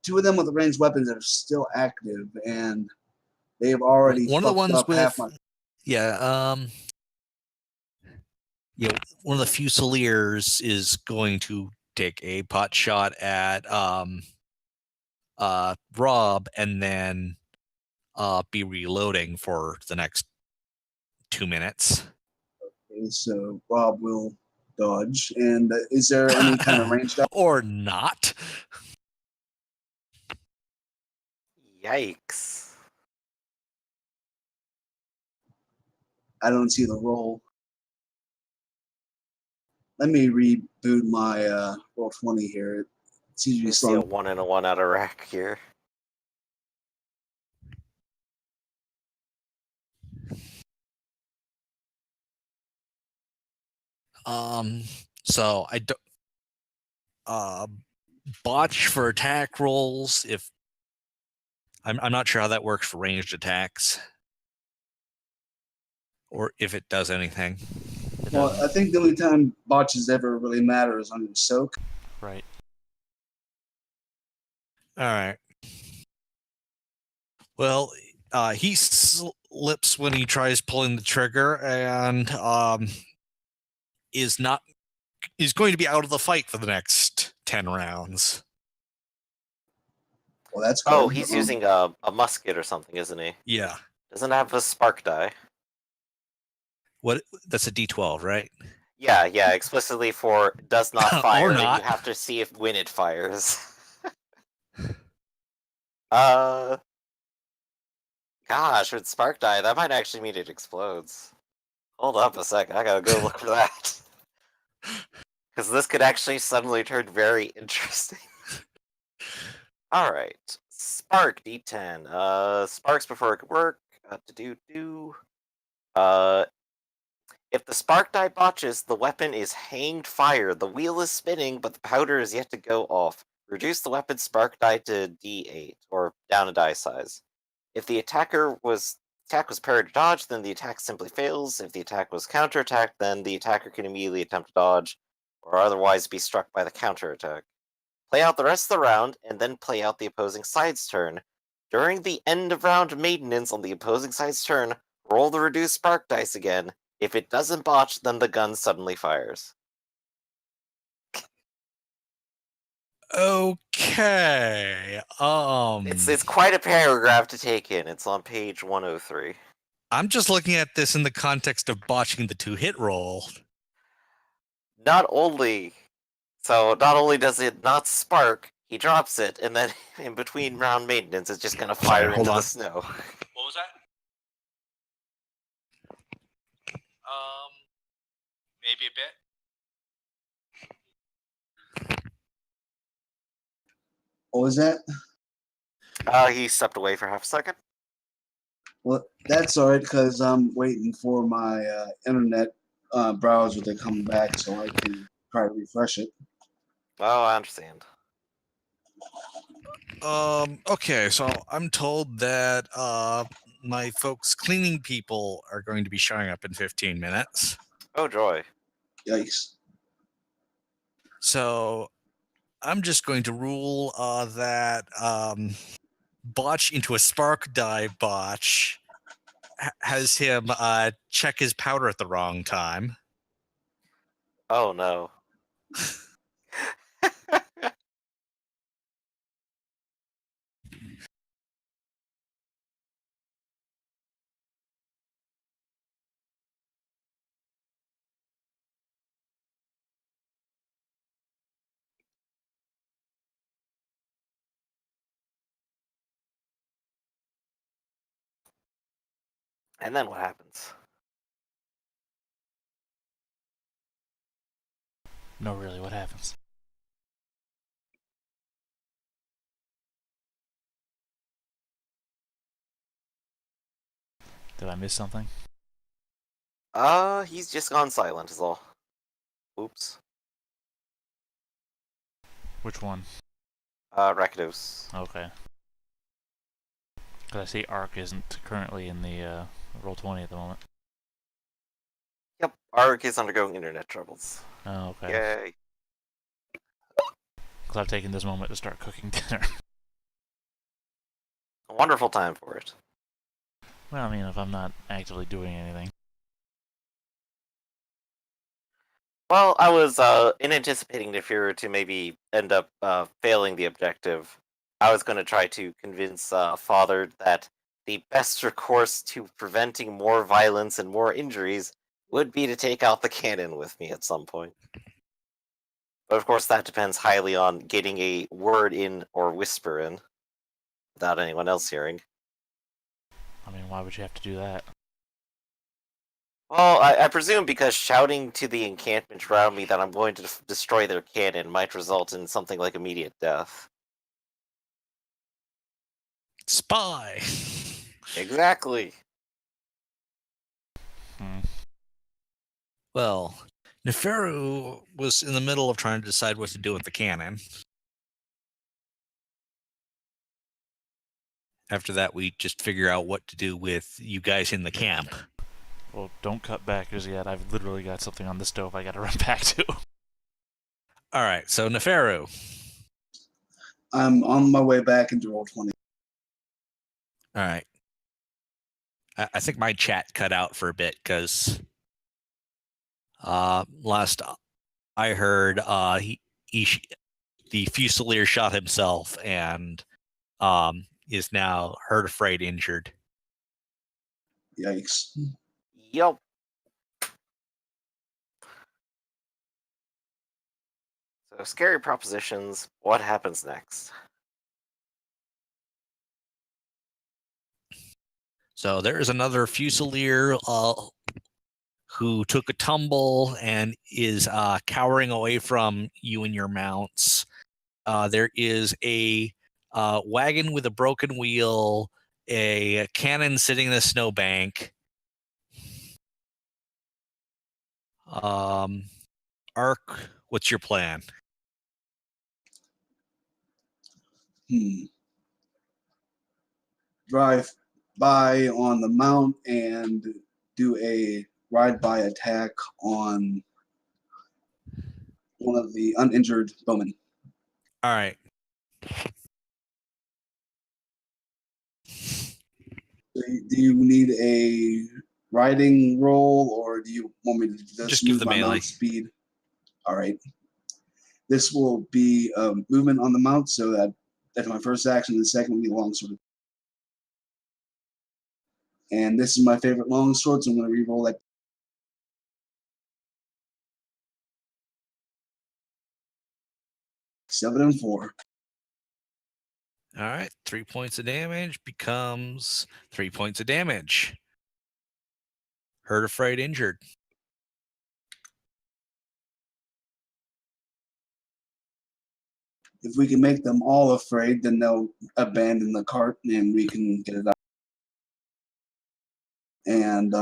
two of them with the ranged weapons that are still active, and they've already One of the fucked ones up half my. One of the Fusiliers is going to take a pot shot at Rob and then be reloading for the next 2 minutes. Okay, so Rob will dodge. And is there any kind of ranged? Or not? Yikes. I don't see the roll. Let me reboot my roll 20 here. It's usually You see a slow. 1 and a 1 out of rack here. So I don't botch for attack rolls. If I'm not sure how that works for ranged attacks, or if it does anything. Well, I think the only time botches ever really matter is on your soak. Right. All right. Well, he slips when he tries pulling the trigger, and is going to be out of the fight for the next 10 rounds. Well, that's good. Oh, he's using a musket or something, isn't he? Yeah. Doesn't have a spark die. What? That's a D12, right? Yeah, explicitly for does not Or fire, and not. you have to see if when it fires. Gosh, with spark die, that might actually mean it explodes. Hold up a sec, I gotta go look for that. Because this could actually suddenly turn very interesting. Alright, spark D10. Sparks before it could work. If the spark die botches, the weapon is hanged fire. The wheel is spinning, but the powder is yet to go off. Reduce the weapon's spark die to D8, or down a die size. If the attack was parried or dodged, then the attack simply fails. If the attack was counterattacked, then the attacker can immediately attempt to dodge, or otherwise be struck by the counterattack. Play out the rest of the round, and then play out the opposing side's turn. During the end of round maintenance on the opposing side's turn, roll the reduced spark dice again. If it doesn't botch, then the gun suddenly fires. Okay. It's quite a paragraph to take in. It's on page 103. I'm just looking at this in the context of botching the 2-hit roll. Not only does it not spark, he drops it, and then in between round maintenance, it's just gonna fire into the snow. What was that? Maybe a bit. What was that? He stepped away for half a second. Well, that's all right because I'm waiting for my internet browser to come back so I can try to refresh it. Oh, I understand. Okay, so I'm told that my folks cleaning people are going to be showing up in 15 minutes. Oh joy. Yikes. So I'm just going to rule that botch into a spark dive botch has him check his powder at the wrong time. Oh no. And then what happens? No, really, what happens? Did I miss something? He's just gone silent is all. Oops. Which one? Rakdos. Okay. Because I see Ark isn't currently in the Roll20 at the moment. Yep, Ark is undergoing internet troubles. Oh, okay. Yay. Because I've taken this moment to start cooking dinner. A wonderful time for it. Well, I mean, if I'm not actively doing anything. Well, I was in anticipating if you were to maybe end up failing the objective, I was going to try to convince Father that the best recourse to preventing more violence and more injuries would be to take out the cannon with me at some point. But of course, that depends highly on getting a word in or whisper in without anyone else hearing. I mean, why would you have to do that? Well, I presume because shouting to the encampment around me that I'm going to destroy their cannon might result in something like immediate death. Spy. Exactly. Hmm. Well, Neferu was in the middle of trying to decide what to do with the cannon. After that, we just figure out what to do with you guys in the camp. Well, don't cut back as yet. I've literally got something on the stove I gotta run back to. All right, so Neferu. I'm on my way back into Roll20. All right. I think my chat cut out for a bit because last I heard the Fusilier shot himself and is now hurt, afraid, injured. Yikes. Yup. So, scary propositions. What happens next? So there is another Fusilier who took a tumble and is cowering away from you and your mounts. There is a wagon with a broken wheel, a cannon sitting in a snowbank. Ark, what's your plan? Drive by on the mount and do a ride-by attack on one of the uninjured bowmen. All right. Do you need a riding roll, or do you want me to Just give move the my melee. mount speed? All right. This will be movement on the mount, so that's my first action. The second will be longsword. And this is my favorite longsword, so I'm going to re-roll that. 7 and 4. All right. 3 points of damage becomes 3 points of damage. Hurt, afraid, injured. If we can make them all afraid, then they'll abandon the cart and we can get it out. And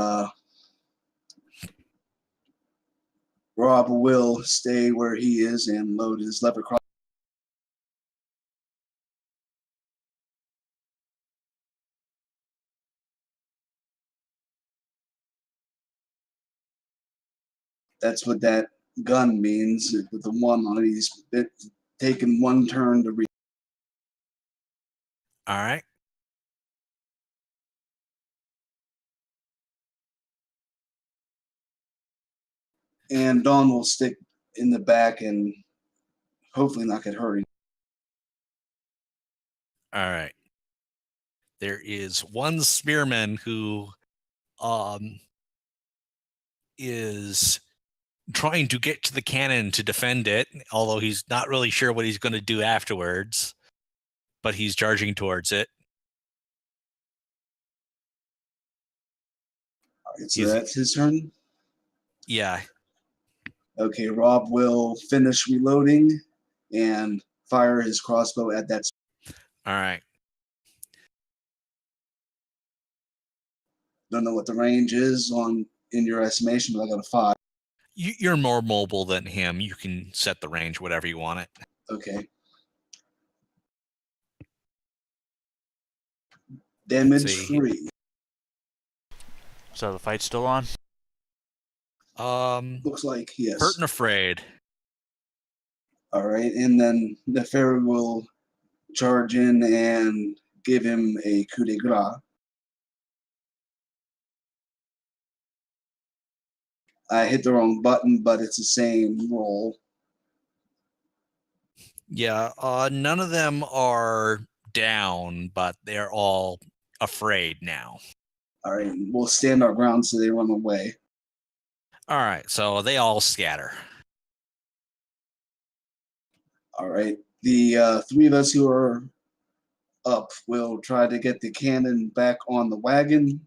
Rob will stay where he is and load his lever cross. That's what that gun means. With the one on it, he's taken one turn to read. All right. And Dawn will stick in the back and hopefully not get hurt. All right. There is one spearman who is trying to get to the cannon to defend it, although he's not really sure what he's going to do afterwards, but he's charging towards it. All right, so that's his turn. Yeah. Okay, Rob will finish reloading and fire his crossbow at that. All right. Don't know what the range is in your estimation, but I got a 5. You're more mobile than him. You can set the range whatever you want it. Okay. Damage 3. So the fight's still on? Looks like, yes. Hurt and afraid. All right, and then the Pharaoh will charge in and give him a coup de grace. I hit the wrong button, but it's the same roll. Yeah, none of them are down, but they're all afraid now. All right, we'll stand our ground so they run away. All right, so they all scatter. All right, the 3 of us who are up will try to get the cannon back on the wagon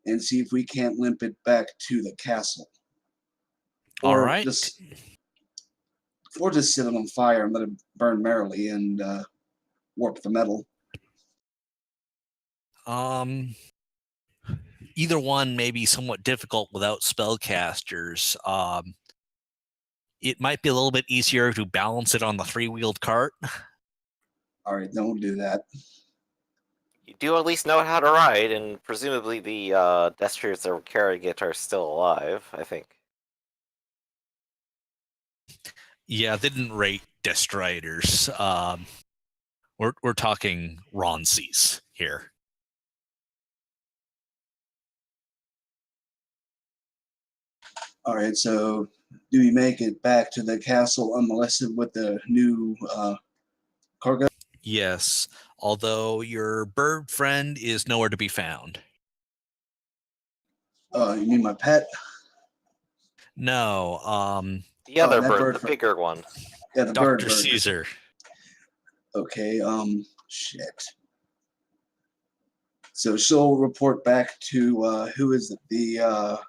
and see if we can't limp it back to the castle. All Or right. just set it on fire and let it burn merrily and warp the metal. Either one may be somewhat difficult without spellcasters. It might be a little bit easier to balance it on the 3-wheeled cart. All right, don't do that. You do at least know how to ride, and presumably the Destriers that were carrying it are still alive, I think. Yeah, they didn't rate Destriders. We're talking Ronsies here. All right, so do we make it back to the castle unmolested with the new cargo? Yes, although your bird friend is nowhere to be found. You mean my pet? No, The other that bird, bird the for- bigger one. Yeah, the Dr. bird. Caesar. Okay, shit. So she'll report back to who is it? The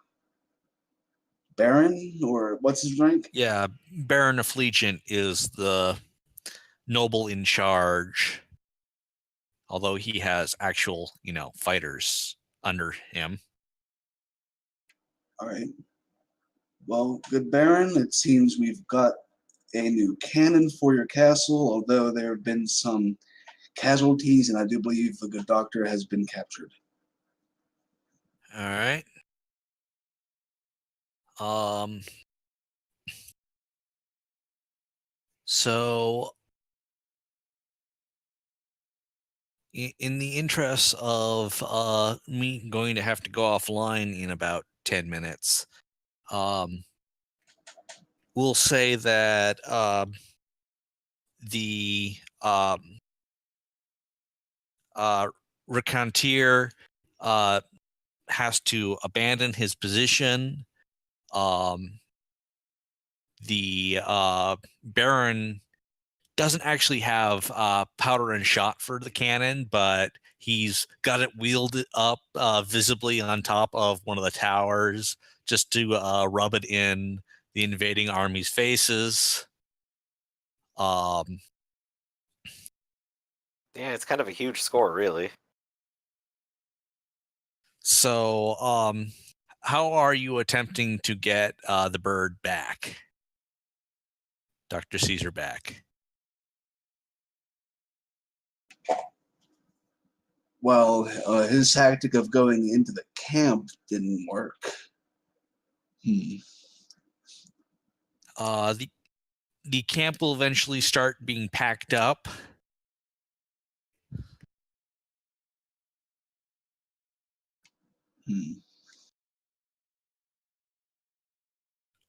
Baron, or what's his rank? Yeah, Baron Affligent is the noble in charge, although he has actual, fighters under him. All right. Well, good Baron, it seems we've got a new cannon for your castle, although there have been some casualties, and I do believe the good doctor has been captured. All right. So in the interest of me going to have to go offline in about 10 minutes, we'll say that the Racontier has to abandon his position. The Baron doesn't actually have powder and shot for the cannon, but he's got it wheeled up visibly on top of one of the towers just to rub it in the invading army's faces. Yeah, it's kind of a huge score, really. So, how are you attempting to get the bird back? Dr. Caesar back. Well, his tactic of going into the camp didn't work. The camp will eventually start being packed up.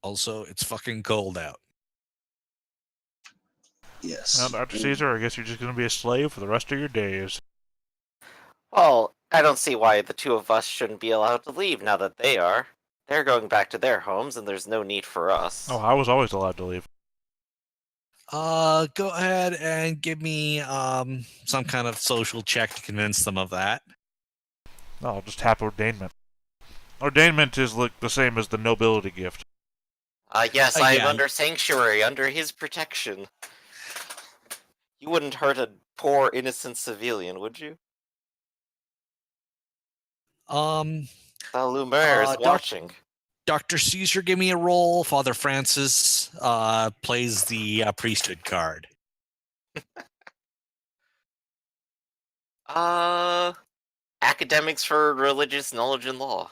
Also, it's fucking cold out. Yes. Well, Dr. Caesar, I guess you're just going to be a slave for the rest of your days. Well, I don't see why the two of us shouldn't be allowed to leave now that they are. They're going back to their homes, and there's no need for us. Oh, I was always allowed to leave. Go ahead and give me some kind of social check to convince them of that. No, I'll just tap ordainment. Ordainment is like the same as the nobility gift. Yes, I'm Yeah. under sanctuary, under his protection. You wouldn't hurt a poor, innocent civilian, would you? The Lumiere is watching. Dr. Caesar, give me a roll. Father Francis plays the priesthood card. Academics for religious knowledge and law.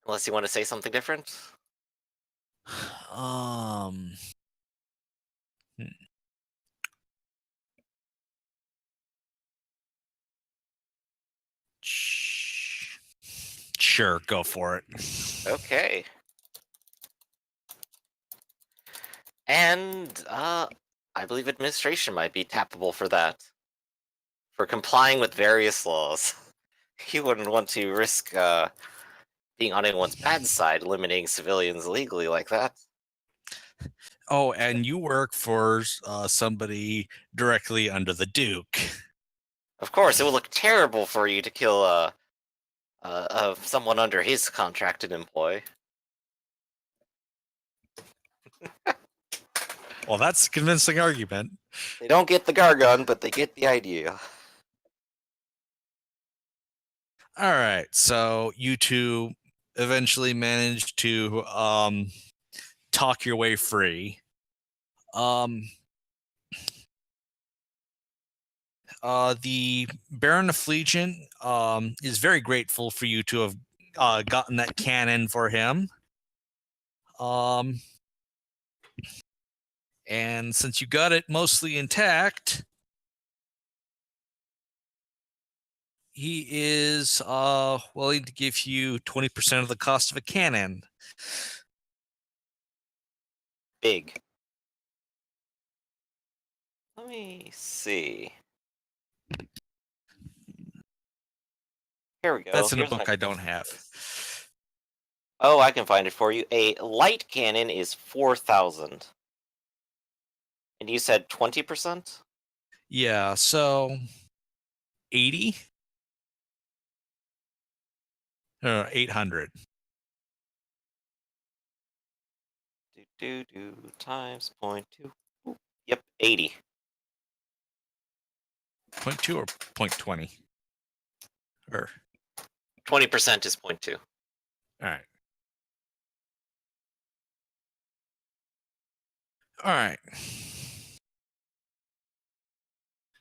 Unless you want to say something different. Sure, go for it. Okay. And, I believe administration might be tappable for that. For complying with various laws. You wouldn't want to risk, being on anyone's bad side, eliminating civilians legally like that. Oh, and you work for somebody directly under the Duke. Of course, it would look terrible for you to kill, someone under his contracted employ. Well, that's a convincing argument. They don't get the Gargon, but they get the idea. All right, so you two eventually managed to talk your way free. The Baron of Flegion is very grateful for you to have gotten that cannon for him. And since you got it mostly intact, he is willing to give you 20% of the cost of a cannon. Big. Let me see. Here we go. That's in a Here's book my- I don't have. Oh, I can find it for you. A light cannon is 4,000. And you said 20%? Yeah, so 80? 800. Times 0.2. Yep, 80. 0.2 or 0.20? Or 20% is 0.2. all right. All right.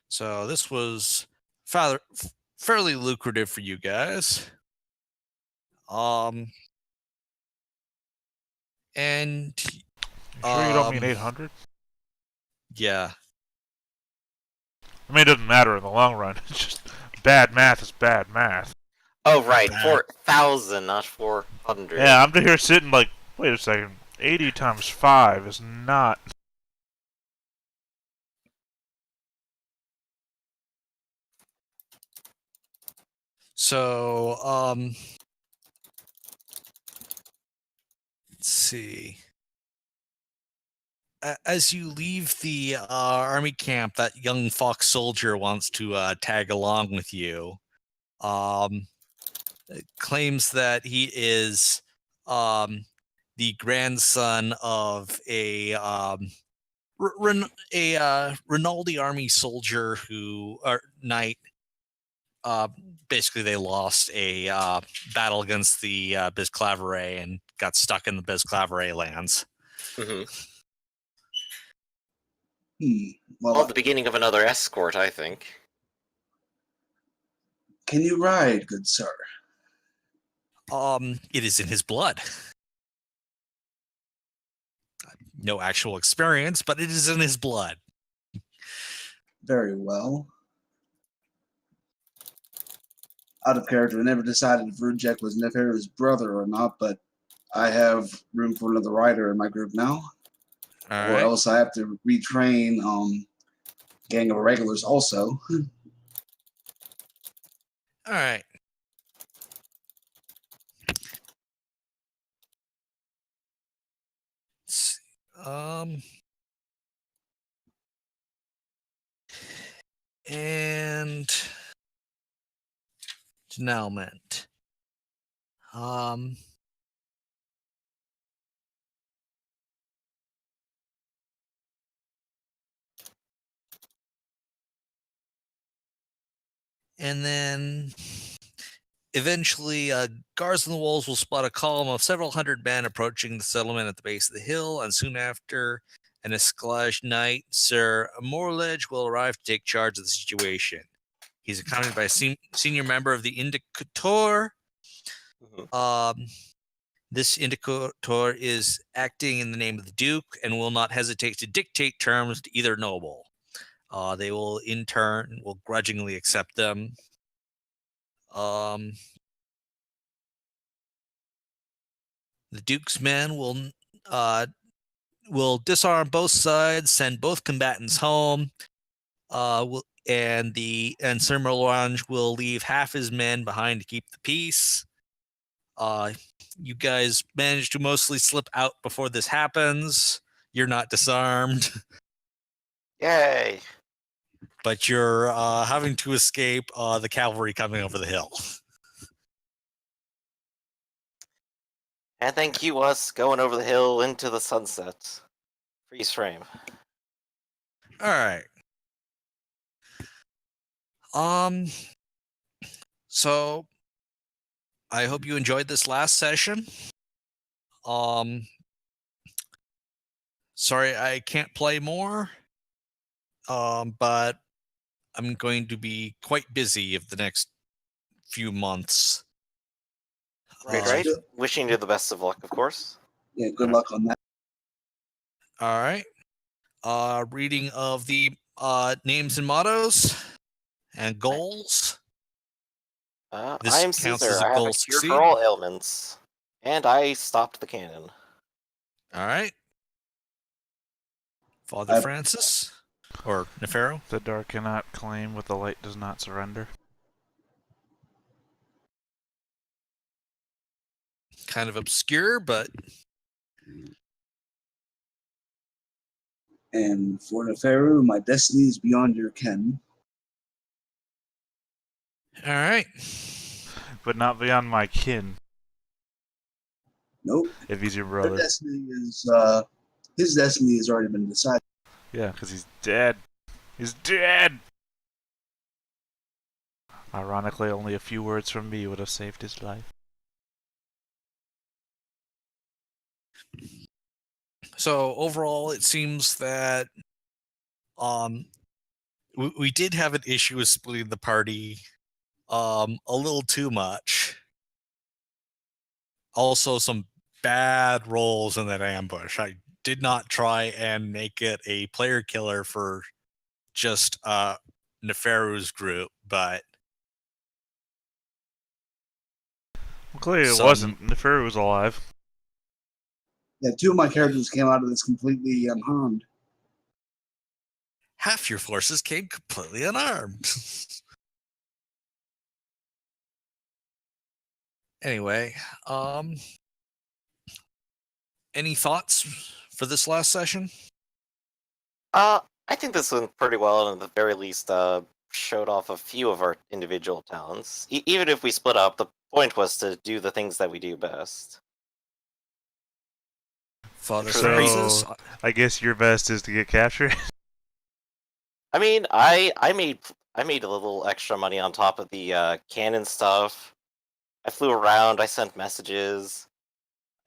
So this was fairly lucrative for you guys. And Sure you don't mean 800? yeah. I mean, it doesn't matter in the long run. It's just bad math is bad math. Oh, right. 4,000, not 400. Yeah, I'm here sitting like, wait a second. 80 times 5 is not... So, let's see. As you leave the army camp, that young fox soldier wants to tag along with you. Claims that he is the grandson of a Rinaldi army soldier who, or knight. Basically, they lost a battle against the Bisclaveret and got stuck in the Bisclaveret lands. Mm-hmm. Well, the beginning of another escort, I think. Can you ride, good sir? It is in his blood. No actual experience, but it is in his blood. Very well. Out of character, I never decided if Rujek was Neferu's brother or not, but I have room for another rider in my group now. All Or right. else I have to retrain gang of regulars also. All right. Let's see. And denouement. And then eventually, guards on the walls will spot a column of several hundred men approaching the settlement at the base of the hill, and soon after, an Escalage knight, Sir Morledge, will arrive to take charge of the situation. He's accompanied by a senior member of the Indicator. This Indicator is acting in the name of the Duke and will not hesitate to dictate terms to either noble. They will, in turn, grudgingly accept them. The Duke's men will disarm both sides, send both combatants home, and Sir Melange will leave half his men behind to keep the peace. You guys managed to mostly slip out before this happens. You're not disarmed, Yay! but you're having to escape the cavalry coming over the hill. And thank you, us, going over the hill into the sunset. Freeze frame. All right. So I hope you enjoyed this last session. Sorry I can't play more. But I'm going to be quite busy of the next few months. Right. Wishing you the best of luck, of course. Yeah, good luck on that. All right. Reading of the names and mottos and goals. This I am counts Caesar. as a I have goal a cure succeed. for all ailments. And I stopped the cannon. All right. Father Francis or Nefero. The dark cannot claim what the light does not surrender. Kind of obscure, but And for Neferu, my destiny is beyond your ken. all right. But not beyond my kin, Nope. if he's your Your brother. destiny is his destiny has already been decided. Yeah, because he's dead. He's dead! Ironically, only a few words from me would have saved his life. So overall, it seems that we did have an issue with splitting the party a little too much. Also, some bad rolls in that ambush. I did not try and make it a player killer for just Neferu's group, but Well, clearly it wasn't. Neferu was alive. Yeah, two of my characters came out of this completely unharmed. half your forces came completely unarmed. Anyway, any thoughts for this last session? I think this went pretty well, and at the very least, showed off a few of our individual talents. Even if we split up, the point was to do the things that we do best. Father So- Francis? I guess your best is to get captured. I mean, I made a little extra money on top of the cannon stuff. I flew around. I sent messages.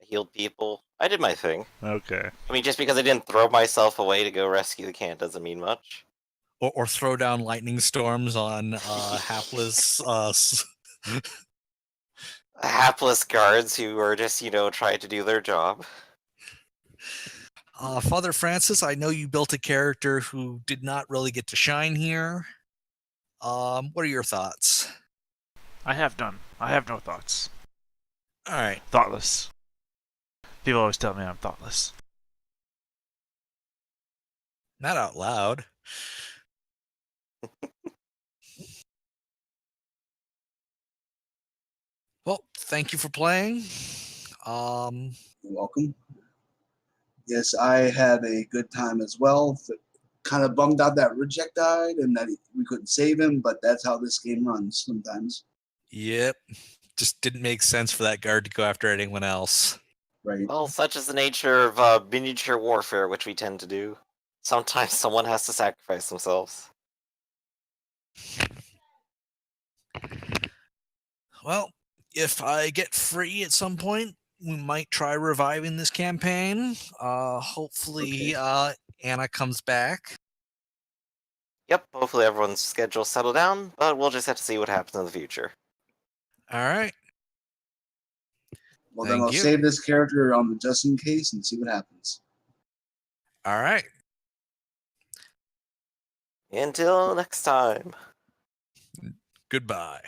I healed people. I did my thing. Okay. I mean, just because I didn't throw myself away to go rescue the cannon doesn't mean much. or throw down lightning storms on hapless Hapless guards who are just, trying to do their job. Father Francis, I know you built a character who did not really get to shine here. What are your thoughts? I have none. I have no thoughts. All right. Thoughtless. People always tell me I'm thoughtless. Not out loud. Well, thank you for playing. You're welcome. Yes, I had a good time as well. Kind of bummed out that Reject died and that we couldn't save him, but that's how this game runs sometimes. Yep. Just didn't make sense for that guard to go after anyone else. Right. Well, such is the nature of miniature warfare, which we tend to do. Sometimes someone has to sacrifice themselves. Well, if I get free at some point, we might try reviving this campaign. Hopefully, Anna comes back. Yep, hopefully everyone's schedules settle down, but we'll just have to see what happens in the future. All right. Well, then Thank I'll you. save this character on the just in case and see what happens. All right. Until next time. Goodbye.